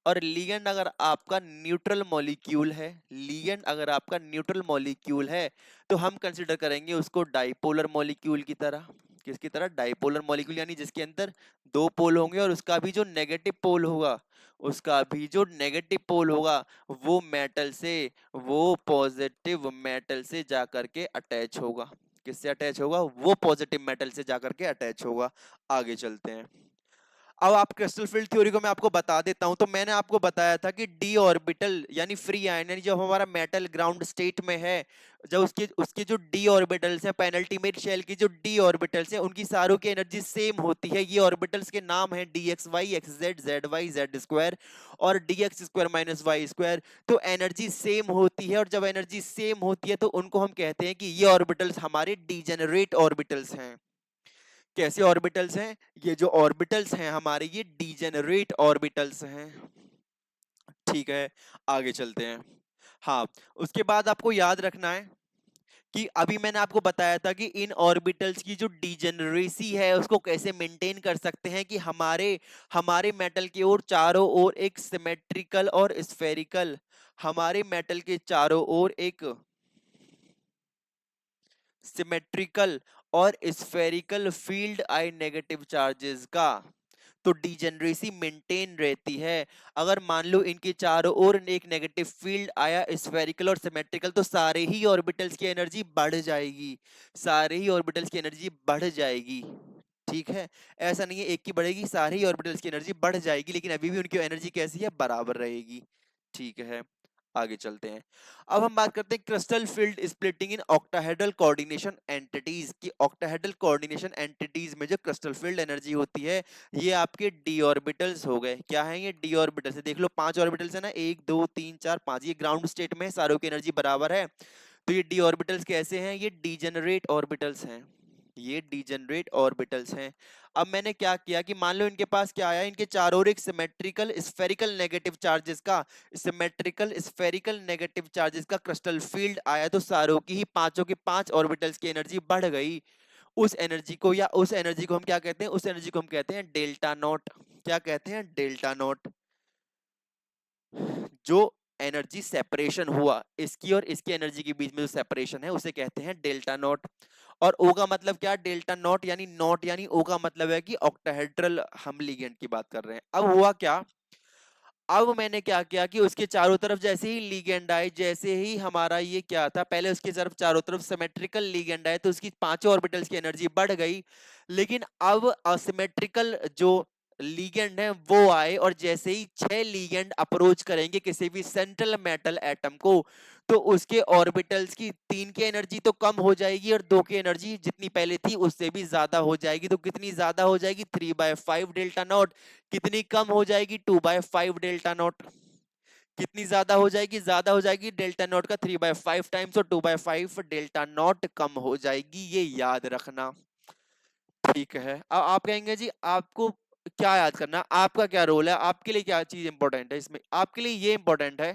और लिगेंड अगर आपका न्यूट्रल मॉलिक्यूल है, लिगेंड अगर आपका न्यूट्रल मॉलिक्यूल है तो हम कंसिडर करेंगे उसको डाइपोलर मॉलिक्यूल की तरह। किसकी तरह? डाइपोलर मॉलिक्यूल, यानी जिसके अंदर दो पोल होंगे और उसका भी जो नेगेटिव पोल होगा, उसका भी जो नेगेटिव पोल होगा वो मेटल से, वो पॉजिटिव मेटल से जाकर के अटैच होगा। किससे अटैच होगा? वो पॉजिटिव मेटल से जाकर के अटैच होगा। आगे चलते हैं। अब आप क्रिस्टल फील्ड थ्योरी को मैं आपको बता देता हूं। तो मैंने आपको बताया था कि डी ऑर्बिटल यानी फ्री आयन, यानी जब हमारा मेटल ग्राउंड स्टेट में है, जब उसके उसके जो डी ऑर्बिटल्स हैं, पेनल्टीमेट शेल की जो डी ऑर्बिटल्स हैं, उनकी सारों की एनर्जी सेम होती है। ये ऑर्बिटल्स के नाम है d x y x z, z y z square और d x square minus y square. तो एनर्जी सेम होती है, और जब एनर्जी सेम होती है तो उनको हम कहते हैं कि ये ऑर्बिटल्स हमारे डीजेनरेट ऑर्बिटल्स हैं। कैसे ऑर्बिटल्स हैं? ये जो ऑर्बिटल्स हैं हमारे, ये डीजेनरेट ऑर्बिटल्स हैं। ठीक है, आगे चलते हैं। हाँ, उसके बाद आपको याद रखना है कि अभी मैंने आपको बताया था कि इन ऑर्बिटल्स की जो डीजेनरेसी है उसको कैसे मेंटेन कर सकते हैं, कि हमारे हमारे मेटल की ओर चारों ओर एक सिमेट्रिकल और स्फेरिकल, हमारे मेटल के चारों ओर एक सिमेट्रिकल और spherical field I negative charges का तो डीजेनरेसी मेंटेन रहती है। अगर मान लो इनके चारों ओर एक नेगेटिव फील्ड आया, स्फेरिकल और सिमेट्रिकल, तो सारे ही ऑर्बिटल्स की एनर्जी बढ़ जाएगी, सारे ही ऑर्बिटल्स की एनर्जी बढ़ जाएगी। ठीक है, ऐसा नहीं है एक की बढ़ेगी, सारे ही ऑर्बिटल्स की एनर्जी बढ़ जाएगी, लेकिन अभी भी उनकी एनर्जी कैसी है? बराबर रहेगी। ठीक है, आगे चलते हैं। अब हम बात करते हैं crystal field splitting in octahedral coordination entities की। ऑक्टाहेड्रल कोऑर्डिनेशन एंटिटीज में जो क्रिस्टल फील्ड एनर्जी होती है, ये आपके डी ऑर्बिटल्स हो गए। क्या है ये? डी ऑर्बिटल्स है। देख लो 5 ऑर्बिटल्स है ना, 1 2 3 4 5, ये ग्राउंड स्टेट में सारों की एनर्जी बराबर है। तो ये डी ऑर्बिटल्स कैसे हैं? ये डीजेनरेट ऑर्बिटल्स हैं, ये डीजेनरेट ऑर्बिटल्स हैं। अब मैंने क्या किया कि मान लो इनके पास क्या आया, इनके चारों ओर एक सिमेट्रिकल स्फेरिकल नेगेटिव चार्जेस का, सिमेट्रिकल स्फेरिकल नेगेटिव चार्जेस का क्रिस्टल फील्ड आया, तो सारों की ही पांचों के पांच ऑर्बिटल्स की एनर्जी बढ़ गई। उस एनर्जी को, या उस एनर्जी को हम क्या कहते हैं? उस एनर्जी को हम कहते हैं डेल्टा नॉट। क्या कहते हैं? Delta not. जो एनर्जी सेपरेशन हुआ इसकी और इसकी एनर्जी के बीच में, जो सेपरेशन है, उसे कहते हैं डेल्टा नॉट। और ओ का मतलब क्या? डेल्टा नॉट यानी नॉट, यानी ओ का मतलब है कि ऑक्टाहेड्रल हम लिगेंड की बात कर रहे हैं। अब हुआ क्या, अब मैंने क्या किया कि उसके चारों तरफ जैसे ही लिगेंड आए, जैसे ही हमारा ये क्या था, पहले उसके तरफ चारों तरफ सिमेट्रिकल लिगेंड आए तो उसकी पांचों ऑर्बिटल्स की एनर्जी बढ़ गई। लेकिन अब असिमेट्रिकल जो लिगेंड है वो आए, और जैसे ही 6 लिगेंड अप्रोच करेंगे किसी भी सेंट्रल मेटल एटम को, तो उसके ऑर्बिटल्स की 3 की एनर्जी तो कम हो जाएगी, और 2 की एनर्जी जितनी पहले थी उससे भी ज्यादा हो जाएगी। तो कितनी ज्यादा हो जाएगी? 3/5 डेल्टा नॉट। कितनी कम हो जाएगी? 2/5 डेल्टा नॉट। कितनी ज्यादा हो जाएगी? ज्यादा हो जाएगी डेल्टा नॉट का 3/5 टाइम्स, और 2/5 डेल्टा नॉट कम हो जाएगी, ये याद रखना। ठीक है, अब आप कहेंगे जी आपको क्या याद करना, आपका क्या रोल है, आपके लिए क्या चीज इंपॉर्टेंट है इसमें? आपके लिए ये इंपॉर्टेंट है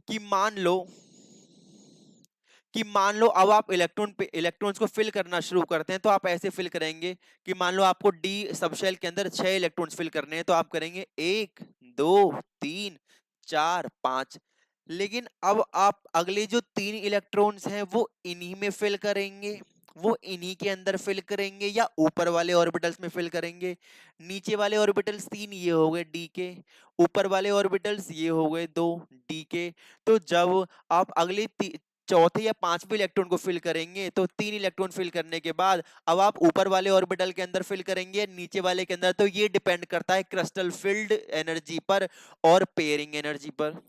कि मान लो अब आप इलेक्ट्रॉन्स को फिल करना शुरू करते हैं, तो आप ऐसे फिल करेंगे कि मान लो आपको डी सबशेल के अंदर 6 इलेक्ट्रॉन्स फिल करने हैं, तो आप करेंगे 1 2 3 4 5। लेकिन अब आप अगले जो 3 इलेक्ट्रॉन्स हैं वो इन्हीं में फिल करेंगे, वो इन्हीं के अंदर फिल करेंगे, या ऊपर वाले ऑर्बिटल्स में फिल करेंगे? नीचे वाले ऑर्बिटल्स 3 ये हो गए डी के, ऊपर वाले ऑर्बिटल्स ये हो गए 2 डी के। तो जब आप अगले चौथे या पांचवें इलेक्ट्रॉन को फिल करेंगे, तो 3 इलेक्ट्रॉन फिल करने के बाद अब आप ऊपर वाले ऑर्बिटल के अंदर फिल करेंगे, नीचे वाले के अंदर। तो ये डिपेंड करता है क्रिस्टल फील्ड एनर्जी पर और पेयरिंग एनर्जी पर।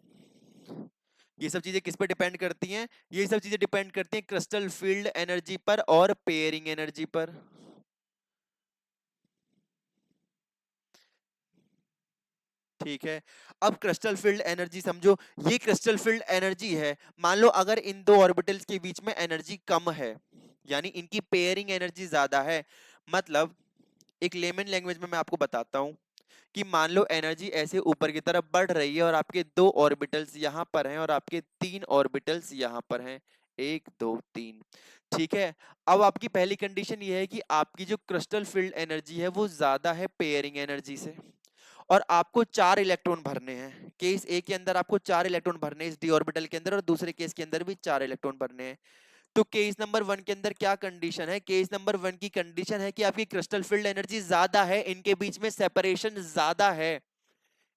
ये सब चीजें किस पे डिपेंड करती हैं? ये सब चीजें डिपेंड करती हैं क्रिस्टल फील्ड एनर्जी पर और पेयरिंग एनर्जी पर। ठीक है, अब क्रिस्टल फील्ड एनर्जी समझो। ये क्रिस्टल फील्ड एनर्जी है। मान लो अगर इन दो ऑर्बिटल्स के बीच में एनर्जी कम है, यानी इनकी पेयरिंग एनर्जी ज्यादा है, मतलब एक लेमन लैंग्वेज में मैं आपको बताता हूं कि मान लो एनर्जी ऐसे ऊपर की तरफ बढ़ रही है, और आपके 2 ऑर्बिटल्स यहां पर हैं और आपके 3 ऑर्बिटल्स यहां पर हैं, 1 2 3। ठीक है, अब आपकी पहली कंडीशन ये है कि आपकी जो क्रिस्टल फील्ड एनर्जी है वो ज्यादा है पेयरिंग एनर्जी से, और आपको 4 इलेक्ट्रॉन भरने हैं। केस ए के अंदर आपको 4 इलेक्ट्रॉन भरने हैं इस डी ऑर्बिटल के अंदर, और दूसरे केस के अंदर भी 4 इलेक्ट्रॉन भरने हैं। तो केस नंबर 1 के अंदर क्या कंडीशन है? केस नंबर 1 की कंडीशन है कि आपकी क्रिस्टल फील्ड एनर्जी ज्यादा है, इनके बीच में सेपरेशन ज्यादा है,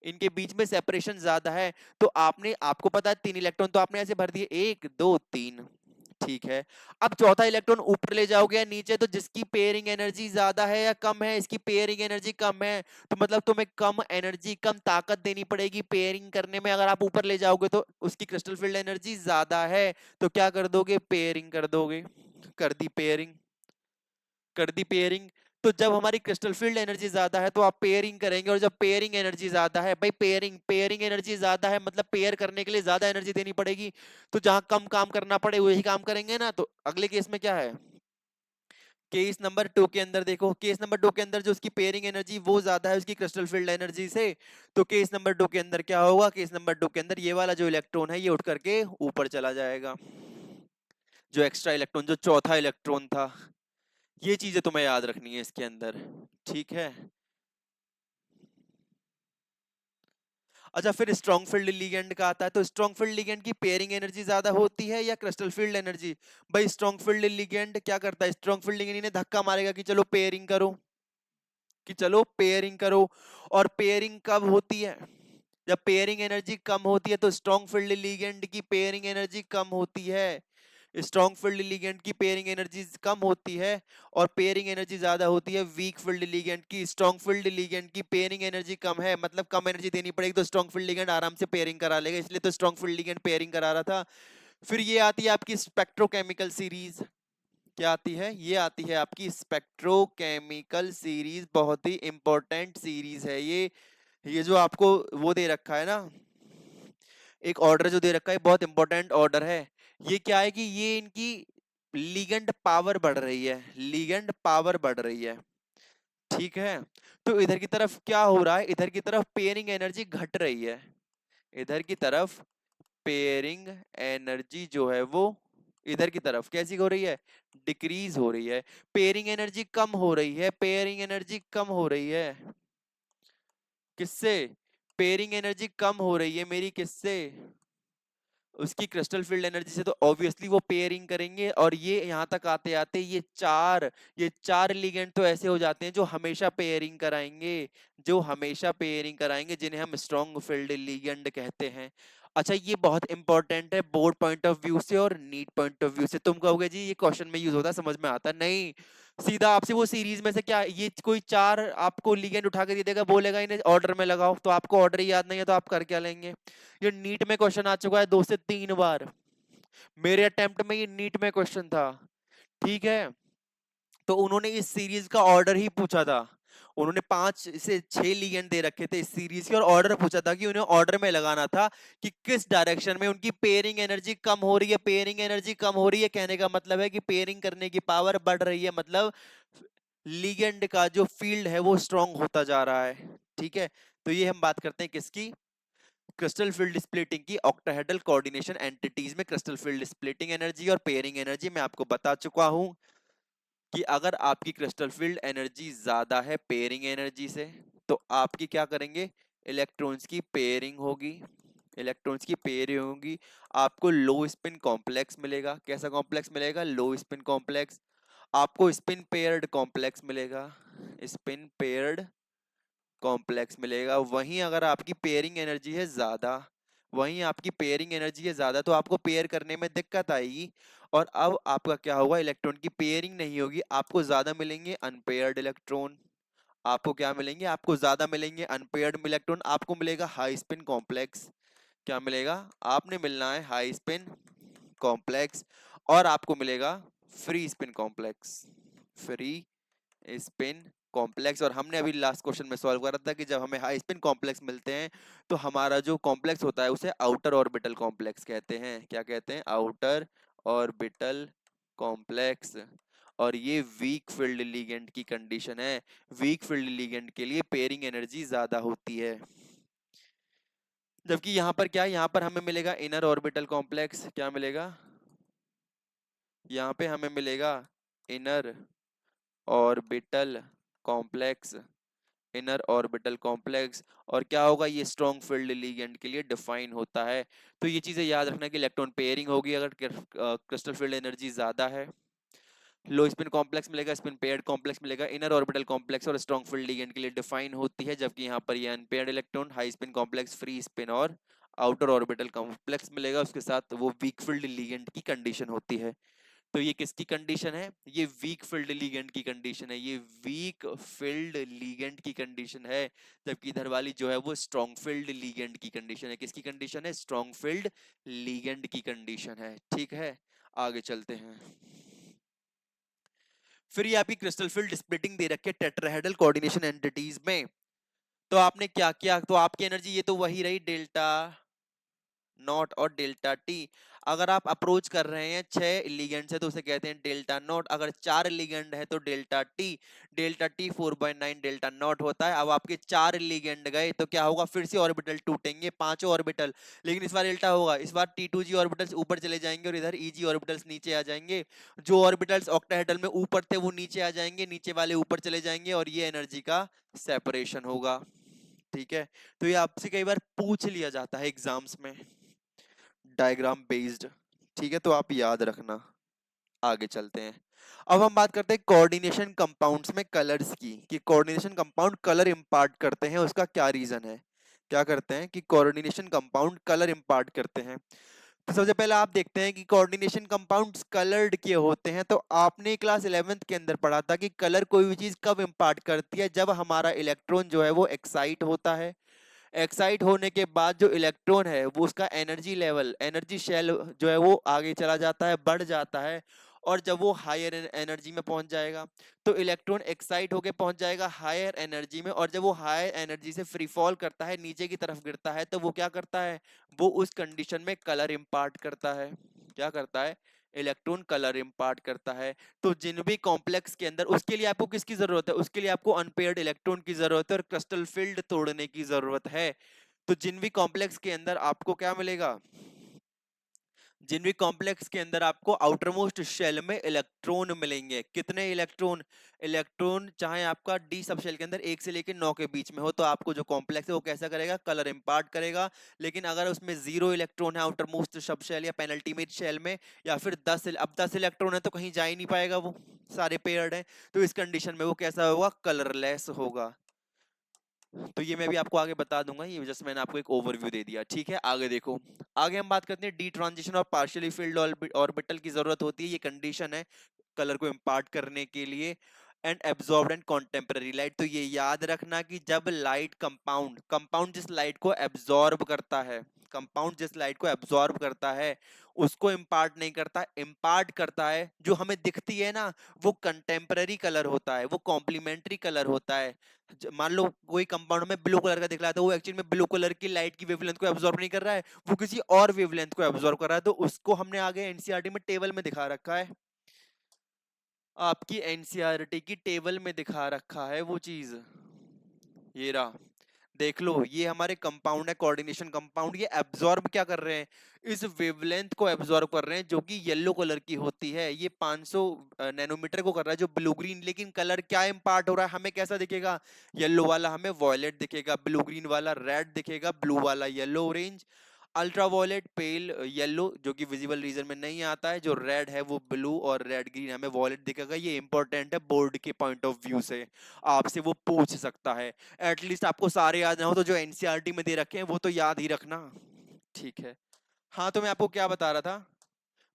इनके बीच में सेपरेशन ज्यादा है। तो आपको पता है 3 इलेक्ट्रॉन तो आपने ऐसे भर दिए, 1 2 3। ठीक है। अब चौथा इलेक्ट्रॉन ऊपर ले जाओगे या नीचे, तो जिसकी पेयरिंग एनर्जी ज्यादा है या कम है, इसकी पेयरिंग एनर्जी कम है, तो मतलब तुम्हें कम एनर्जी, कम ताकत देनी पड़ेगी पेयरिंग करने में। अगर आप ऊपर ले जाओगे तो उसकी क्रिस्टल फील्ड एनर्जी ज्यादा है, तो क्या कर दोगे, पेयरिंग कर दोगे। कर दी पेयरिंग, कर दी पेयरिंग। तो जब हमारी क्रिस्टल फील्ड एनर्जी ज्यादा है तो आप पेयरिंग करेंगे, और जब पेयरिंग एनर्जी ज्यादा है, भाई पेयरिंग पेयरिंग एनर्जी ज्यादा है मतलब पेयर करने के लिए ज्यादा एनर्जी देनी पड़ेगी। तो जहां कम काम करना पड़े वही काम करेंगे ना। तो अगले केस में क्या है, केस नंबर 2 के अंदर देखो, केस नंबर 2 के अंदर जो उसकी पेयरिंग एनर्जी वो ज्यादा है उसकी क्रिस्टल फील्ड एनर्जी से। तो केस नंबर 2 के अंदर क्या होगा, केस नंबर 2 के अंदर ये वाला जो इलेक्ट्रॉन है ये उठ करके ऊपर चला जाएगा, जो एक्स्ट्रा इलेक्ट्रॉन, जो चौथा इलेक्ट्रॉन था। ये चीजें तुम्हें याद रखनी है इसके अंदर, ठीक है। अच्छा, फिर स्ट्रॉन्ग फील्ड लिगेंड का आता है, तो स्ट्रॉन्ग फील्ड लिगेंड की पेयरिंग एनर्जी ज्यादा होती है या क्रिस्टल फील्ड एनर्जी। भाई स्ट्रॉन्ग फील्ड लिगेंड क्या करता है, स्ट्रॉन्ग फील्ड लिगेंड इन्हें धक्का मारेगा कि चलो पेयरिंग करो, कि चलो पेयरिंग करो। और पेयरिंग कब होती है, जब पेयरिंग एनर्जी कम होती है, तो स्ट्रॉन्ग फील्ड लिगेंड की पेयरिंग एनर्जी कम होती है। स्ट्रॉन्ग फील्ड लिगेंड की पेयरिंग एनर्जी कम होती है, और पेयरिंग एनर्जी ज्यादा होती है वीक फील्ड लिगेंड की। स्ट्रॉन्ग फील्ड लिगेंड की पेयरिंग एनर्जी कम है, मतलब कम एनर्जी देनी पड़ेगी, तो स्ट्रॉन्ग फील्ड लिगेंड आराम से पेयरिंग करा लेगा, इसलिए तो स्ट्रॉन्ग फील्ड लिगेंड पेयरिंग करा रहा था। फिर ये आती है आपकी स्पेक्ट्रोकेमिकल सीरीज। क्या आती है, ये आती है आपकी स्पेक्ट्रोकेमिकल सीरीज, बहुत ही इंपॉर्टेंट सीरीज है ये। ये जो आपको वो दे रखा है ना, एक ऑर्डर जो दे रखा है, बहुत इंपॉर्टेंट ऑर्डर है। ये क्या है कि ये इनकी लिगेंड पावर बढ़ रही है, लिगेंड पावर बढ़ रही है, ठीक है। तो इधर की तरफ क्या हो रहा है, इधर की तरफ पेयरिंग एनर्जी घट रही है, इधर की तरफ पेयरिंग एनर्जी जो है वो इधर की तरफ कैसी हो रही है, डिक्रीज हो रही है। पेयरिंग एनर्जी कम हो रही है, पेयरिंग एनर्जी कम हो रही है, किससे, पेयरिंग एनर्जी कम हो रही है मेरी, किससे, उसकी क्रिस्टल फील्ड एनर्जी से। तो ऑब्वियसली वो पेयरिंग करेंगे, और ये यहाँ तक आते आते ये चार लिगेंड तो ऐसे हो जाते हैं जो हमेशा पेयरिंग कराएंगे, जो हमेशा पेयरिंग कराएंगे, जिन्हें हम स्ट्रॉन्ग फील्ड लिगेंड कहते हैं। अच्छा, ये बहुत इंपॉर्टेंट है बोर्ड पॉइंट ऑफ व्यू से और नीट पॉइंट ऑफ व्यू से। तुम कहोगे जी ये क्वेश्चन में यूज होता है, समझ में आता है, नहीं। सीधा आपसे वो सीरीज में से क्या, ये कोई चार आपको लिगेंड उठा के दे देगा, बोलेगा इन्हें ऑर्डर में लगाओ, तो आपको ऑर्डर ही याद नहीं है तो आप कर क्या लेंगे। ये नीट में क्वेश्चन आ चुका है 2 से 3 बार, मेरे अटेम्प्ट में ये नीट में क्वेश्चन था, ठीक है। तो उन्होंने इस सीरीज का ऑर्डर ही पूछा था, उन्होंने 5 से 6 लिगेंड दे रखे थे इस सीरीज के, और ऑर्डर पूछा था कि उन्हें ऑर्डर में लगाना था कि किस डायरेक्शन में उनकी पेयरिंग एनर्जी कम हो रही है। पेयरिंग एनर्जी कम हो रही है कहने का मतलब है कि पेयरिंग करने की पावर बढ़ रही है, मतलब लिगेंड का जो फील्ड है वो स्ट्रांग होता जा रहा है, ठीक है। तो ये हम बात करते हैं किसकी, क्रिस्टल फील्ड स्प्लिटिंग की। ऑक्टाहेड्रल कोऑर्डिनेशन एंटिटीज में क्रिस्टल फील्ड स्प्लिटिंग एनर्जी और पेयरिंग एनर्जी मैं आपको बता चुका हूं कि अगर आपकी क्रिस्टल फील्ड एनर्जी ज्यादा है पेयरिंग एनर्जी से, तो आपकी क्या करेंगे, इलेक्ट्रॉन्स की पेयरिंग होगी, इलेक्ट्रॉन्स की पेयरिंग होगी, आपको लो स्पिन कॉम्प्लेक्स मिलेगा। कैसा कॉम्प्लेक्स मिलेगा, लो स्पिन कॉम्प्लेक्स। आपको स्पिन पेयर्ड कॉम्प्लेक्स मिलेगा, स्पिन पेयर्ड कॉम्प्लेक्स मिलेगा। वहीं अगर आपकी पेयरिंग एनर्जी है ज्यादा, वहीं आपकी पेयरिंग एनर्जी है ज्यादा, तो आपको पेयर करने में दिक्कत आएगी, और अब आपका क्या होगा, इलेक्ट्रॉन की पेयरिंग नहीं होगी, आपको ज्यादा मिलेंगे अनपेयर्ड इलेक्ट्रॉन। आपको क्या मिलेंगे, आपको ज्यादा मिलेंगे अनपेयर्ड इलेक्ट्रॉन, आपको मिलेगा हाई स्पिन कॉम्प्लेक्स। क्या मिलेगा, आपने मिलना है हाई स्पिन कॉम्प्लेक्स, और आपको मिलेगा free spin complex, free spin complex. और हमने अभी लास्ट क्वेश्चन में सॉल्व करा था कि जब हमें हाई स्पिन कॉम्प्लेक्स मिलते हैं, तो हमारा जो कॉम्प्लेक्स होता है उसे आउटर ऑर्बिटल कॉम्प्लेक्स कहते हैं। क्या कहते हैं, आउटर ऑर्बिटल कॉम्प्लेक्स। और ये वीक फील्ड लिगेंड की कंडीशन है, वीक फील्ड लिगेंड के लिए पेयरिंग एनर्जी ज्यादा होती है। जबकि यहाँ पर क्या है, यहाँ पर हमें मिलेगा इनर ऑर्बिटल कॉम्प्लेक्स। क्या मिलेगा, यहाँ पे हमें मिलेगा inner orbital complex, inner orbital complex. और क्या होगा, ये स्ट्रॉन्ग फील्ड लिगेंड के लिए डिफाइन होता है। तो ये चीजें याद रखना कि इलेक्ट्रॉन पेयरिंग होगी अगर क्रिस्टल फील्ड एनर्जी ज्यादा है, लो स्पिन कॉम्प्लेक्स मिलेगा, स्पिन पेयर्ड कॉम्प्लेक्स मिलेगा, इनर ऑर्बिटल कॉम्प्लेक्स और स्ट्रॉन्ग फील्ड लिगेंड के लिए डिफाइन होती है। जबकि यहाँ पर ये unpaired electron, high spin complex, free spin और आउटर ऑर्बिटल कॉम्प्लेक्स मिलेगा, उसके साथ वो वीक फील्ड लिगेंड की कंडीशन होती है। तो ये किसकी कंडीशन है? ये वीक फील्ड लिगेंड की कंडीशन है, ये वीक फील्ड लिगेंड की कंडीशन है। जबकि इधर वाली जो है वो स्ट्रॉन्ग फील्ड लिगेंड की कंडीशन है। किसकी कंडीशन है? स्ट्रॉन्ग फील्ड लिगेंड की कंडीशन है। ठीक है, आगे चलते हैं। फिर ये आपकी क्रिस्टल फील्ड स्प्लिटिंग दे रखी है टेट्राहेड्रल कोऑर्डिनेशन एंटिटीज में। तो आपने क्या किया? तो आपकी एनर्जी ये तो वही रही, डेल्टा नॉट और डेल्टा टी। अगर आप अप्रोच कर रहे हैं 6 लिगेंड से तो उसे कहते हैं डेल्टा नॉट, अगर 4 लिगेंड है तो delta T. Delta T 4/9 delta not होता है। अब आपके 4 लिगेंड गए तो क्या होगा? फिर से ऑर्बिटल टूटेंगे, पांचों ऑर्बिटल। लेकिन इस बार उल्टा होगा, इस बार T2G ऑर्बिटल्स ऊपर चले जाएंगे और इधर EG ऑर्बिटल्स नीचे आ जाएंगे। जो ऑर्बिटल्स ऑक्टाहेड्रल में ऊपर थे वो नीचे आ जाएंगे, नीचे वाले ऊपर चले जाएंगे, और ये एनर्जी का सेपरेशन होगा। ठीक है, तो ये आपसे कई बार पूछ लिया जाता है एग्जाम्स में, डायग्राम बेस्ड। ठीक है, तो आप याद रखना। आगे चलते हैं। अब हम बात करते हैं कोऑर्डिनेशन कंपाउंड्स में कलर्स की, कि कोऑर्डिनेशन कंपाउंड कलर इंपार्ट करते हैं, उसका क्या रीजन है। क्या करते हैं कि कोऑर्डिनेशन कंपाउंड कलर इंपार्ट करते हैं। तो सबसे पहले आप देखते हैं कि कोऑर्डिनेशन कंपाउंड्स कलर्ड किए होते हैं। तो आपने क्लास 11th के अंदर पढ़ा था कि कलर कोई भी चीज कब इंपार्ट करती है? जब हमारा इलेक्ट्रॉन जो है वो एक्साइट होता है। एक्साइट होने के बाद जो इलेक्ट्रॉन है वो उसका एनर्जी लेवल, एनर्जी शेल जो है वो आगे चला जाता है, बढ़ जाता है। और जब वो हायर एनर्जी में पहुंच जाएगा तो इलेक्ट्रॉन एक्साइट होके पहुंच जाएगा हायर एनर्जी में, और जब वो हायर एनर्जी से फ्री फॉल करता है, नीचे की तरफ गिरता है, तो वो क्या करता है? वो उस कंडीशन में कलर इंपार्ट करता है। क्या करता है? इलेक्ट्रॉन कलर इंपार्ट करता है। तो जिन भी कॉम्प्लेक्स के अंदर, उसके लिए आपको किसकी जरूरत है? उसके लिए आपको अनपेयर्ड इलेक्ट्रॉन की जरूरत है और क्रिस्टल फील्ड तोड़ने की जरूरत है। तो जिन भी कॉम्प्लेक्स के अंदर आपको क्या मिलेगा? जिन भी कॉम्प्लेक्स के अंदर आपको आउटर मोस्ट शेल में इलेक्ट्रॉन मिलेंगे। कितने इलेक्ट्रॉन? इलेक्ट्रॉन चाहे आपका डी सब शेल के अंदर 1 से लेकर 9 के बीच में हो, तो आपको जो कॉम्प्लेक्स है वो कैसा करेगा? कलर इंपार्ट करेगा। लेकिन अगर उसमें 0 इलेक्ट्रॉन है आउटर मोस्ट सब शेल या पेनल्टीमेट शेल में, या फिर 10, अब 10 इलेक्ट्रॉन है तो कहीं जा ही नहीं पाएगा, वो सारे पेयर्ड है। तो इस कंडीशन में वो कैसा होगा? कलरलेस होगा। तो ये मैं भी आपको आगे बता दूंगा, ये जस्ट मैंने आपको एक ओवरव्यू दे दिया। ठीक है, आगे देखो। आगे हम बात करते हैं डी ट्रांजिशन और पार्शियली फिल्ड ऑर्बिटल की जरूरत होती है। ये कंडीशन है कलर को इंपार्ट करने के लिए। And absorbed and contemporary light, तो ये याद रखना कि जब लाइट कंपाउंड कंपाउंड जिस लाइट को एब्जॉर्ब करता है, कंपाउंड जिस लाइट को एब्जॉर्ब करता है उसको इंपार्ट नहीं करता, इंपार्ट करता है जो हमें दिखती है ना, वो कंटेम्पररी कलर होता है, वो कॉम्प्लीमेंट्री कलर होता है। मान लो कोई कंपाउंड में ब्लू कलर का दिख रहा है, तो वो एक्चुअली में ब्लू कलर की लाइट की वेवलेंथ को एब्जॉर्ब नहीं कर रहा है, वो किसी और वेवलेंथ को एब्जॉर्ब कर रहा है। तो उसको हमने आगे एनसीईआरटी में टेबल में दिखा रखा है, आपकी एनसीईआरटी की टेबल में दिखा रखा है वो चीज। ये रहा, देख लो, ये हमारे कंपाउंड है, कोऑर्डिनेशन कंपाउंड। ये एब्जॉर्ब क्या कर रहे हैं? इस वेवलेंथ को एब्जॉर्ब कर रहे हैं जो कि येलो कलर की होती है। ये 500 नैनोमीटर को कर रहा है, जो ब्लू ग्रीन। लेकिन कलर क्या इंपार्ट हो रहा है? हमें कैसा दिखेगा? येलो वाला हमें वॉयलेट दिखेगा, ब्लू ग्रीन वाला रेड दिखेगा, ब्लू वाला yellow orange, ultraviolet pale yellow जो कि विजिबल रीजन में नहीं आता है, जो रेड है वो ब्लू, और रेड ग्रीन हमें वॉयलेट दिखेगा। ये इंपॉर्टेंट है बोर्ड के पॉइंट ऑफ व्यू से, आपसे वो पूछ सकता है। एटलीस्ट आपको सारे याद ना हो तो जो एनसीईआरटी में दे रखे हैं वो तो याद ही रखना। ठीक है, हाँ, तो मैं आपको क्या बता रहा था?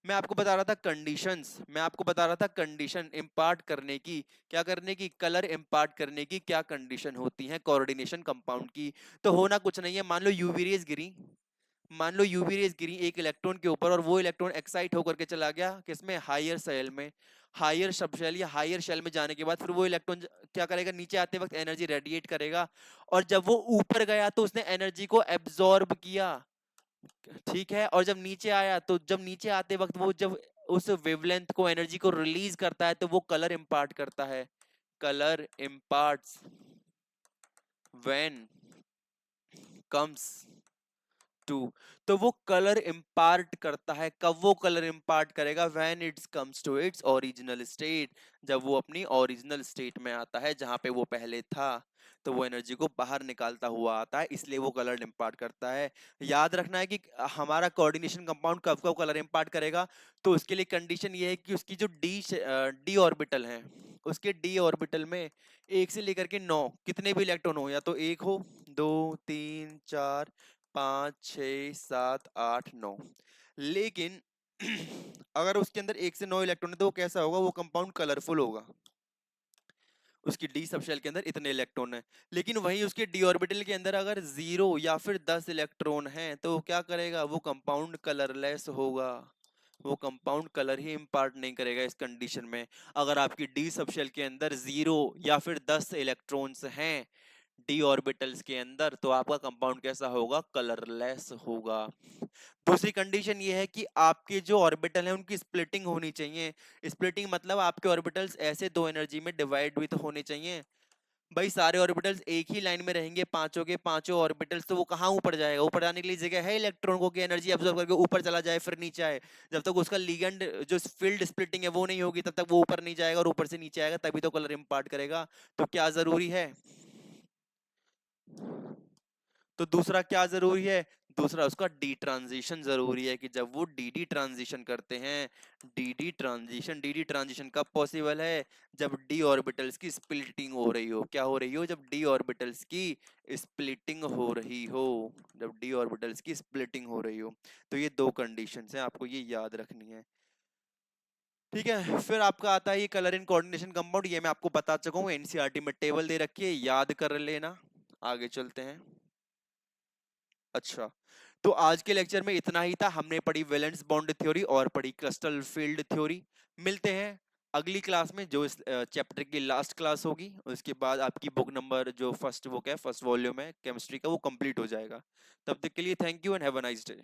मैं आपको बता रहा था कंडीशंस, मैं आपको बता रहा था कंडीशन इंपार्ट करने की। क्या करने की? कलर इंपार्ट करने की क्या कंडीशन होती है कोऑर्डिनेशन कंपाउंड की। तो होना कुछ नहीं है, मान लो यूवी रेज गिरी, मान लो यूवी रेज गिरी एक इलेक्ट्रॉन के ऊपर, और वो इलेक्ट्रॉन एक्साइट होकर के चला गया किसमें? हायर सेल में, हायर सब शेल या हायर शेल में जाने के बाद फिर वो इलेक्ट्रॉन क्या करेगा? नीचे आते वक्त एनर्जी रेडिएट करेगा, और जब वो ऊपर गया तो उसने एनर्जी को एब्जॉर्ब किया। ठीक है, और जब नीचे आया तो जब नीचे आते वक्त वो जब उस वेवलेंथ को, एनर्जी को रिलीज करता है, तो वो कलर इंपार्ट करता है। Colour imparts when comes to. तो वो कलर इंपार्ट करता है, कब वो कलर इंपार्ट करेगा? When it's comes to its original state, जब वो अपनी ओरिजिनल स्टेट में आता है जहां पे वो पहले था, तो वो एनर्जी को बाहर निकालता हुआ आता है, इसलिए वो कलर इंपार्ट करता है। याद रखना है कि हमारा कोऑर्डिनेशन कंपाउंड कब कब कलर इंपार्ट करेगा। तो उसके लिए कंडीशन ये है कि उसकी जो डी ऑर्बिटल है, उसके डी ऑर्बिटल में 1 से लेकर के 9 कितने भी इलेक्ट्रॉन हो, या तो एक हो, दो, तीन, चार, 5 6 7 8 9। लेकिन अगर उसके अंदर 1 से 9 इलेक्ट्रॉन है तो वो कैसा होगा, वो कंपाउंड कलरफुल होगा। उसकी डी सब शेल के अंदर इतने इलेक्ट्रॉन है। लेकिन वहीं उसके डी ऑर्बिटल के अंदर अगर 0 या फिर 10 इलेक्ट्रॉन है तो वो क्या करेगा, वो कंपाउंड कलरलेस होगा। वो कंपाउंड कलर ही इंपार्ट नहीं करेगा इस कंडीशन में। अगर आपकी डी सब शेल के अंदर 0 या फिर 10 इलेक्ट्रॉन्स हैं डी ऑर्बिटल्स के अंदर, तो आपका कंपाउंड कैसा होगा, कलरलेस होगा। दूसरी कंडीशन ये है कि आपके जो ऑर्बिटल है उनकी स्प्लिटिंग होनी चाहिए। स्प्लिटिंग मतलब आपके ऑर्बिटल्स ऐसे दो एनर्जी में डिवाइड भी तो होने चाहिए। भाई सारे ऑर्बिटल्स एक ही लाइन में रहेंगे, पांचों के पांचों ऑर्बिटल्स, तो वो कहाँ ऊपर जाएगा, ऊपर जाने के लिए जगह है इलेक्ट्रॉन को कि एनर्जी अब्सॉर्ब करके ऊपर चला जाए फिर नीचे आए। जब तक उसका लिगेंड जो फील्ड स्प्लिटिंग है वो नहीं होगी तब तक वो ऊपर नहीं जाएगा, और ऊपर से नीचे आएगा तभी तो कलर इंपार्ट करेगा। तो क्या जरूरी है, तो दूसरा क्या जरूरी है, दूसरा उसका डी ट्रांजिशन जरूरी है, कि जब वो डी डी ट्रांजिशन करते हैं। डी डी ट्रांजिशन कब पॉसिबल है, जब डी ऑर्बिटल्स की स्प्लिटिंग हो रही हो। क्या हो रही हो, जब डी ऑर्बिटल्स की स्प्लिटिंग हो रही हो। जब डी ऑर्बिटल्स की स्प्लिटिंग हो रही हो। तो ये दो कंडीशंस हैं, आपको ये याद रखनी है। ठीक है, फिर आपका आता है ये कलर इन कोऑर्डिनेशन कंपाउंड। ये मैं आपको बता चुका हूँ, एनसीईआरटी में टेबल दे रखी है, याद कर लेना। आगे चलते हैं। अच्छा, तो आज के लेक्चर में इतना ही था। हमने पढ़ी वैलेंस बॉन्ड थ्योरी और पढ़ी क्रिस्टल फील्ड थ्योरी। मिलते हैं अगली क्लास में, जो इस चैप्टर की लास्ट क्लास होगी। उसके बाद आपकी बुक नंबर जो फर्स्ट बुक है, फर्स्ट वॉल्यूम है केमिस्ट्री का, वो कंप्लीट हो जाएगा। तब तक के लिए thank you and have a nice day.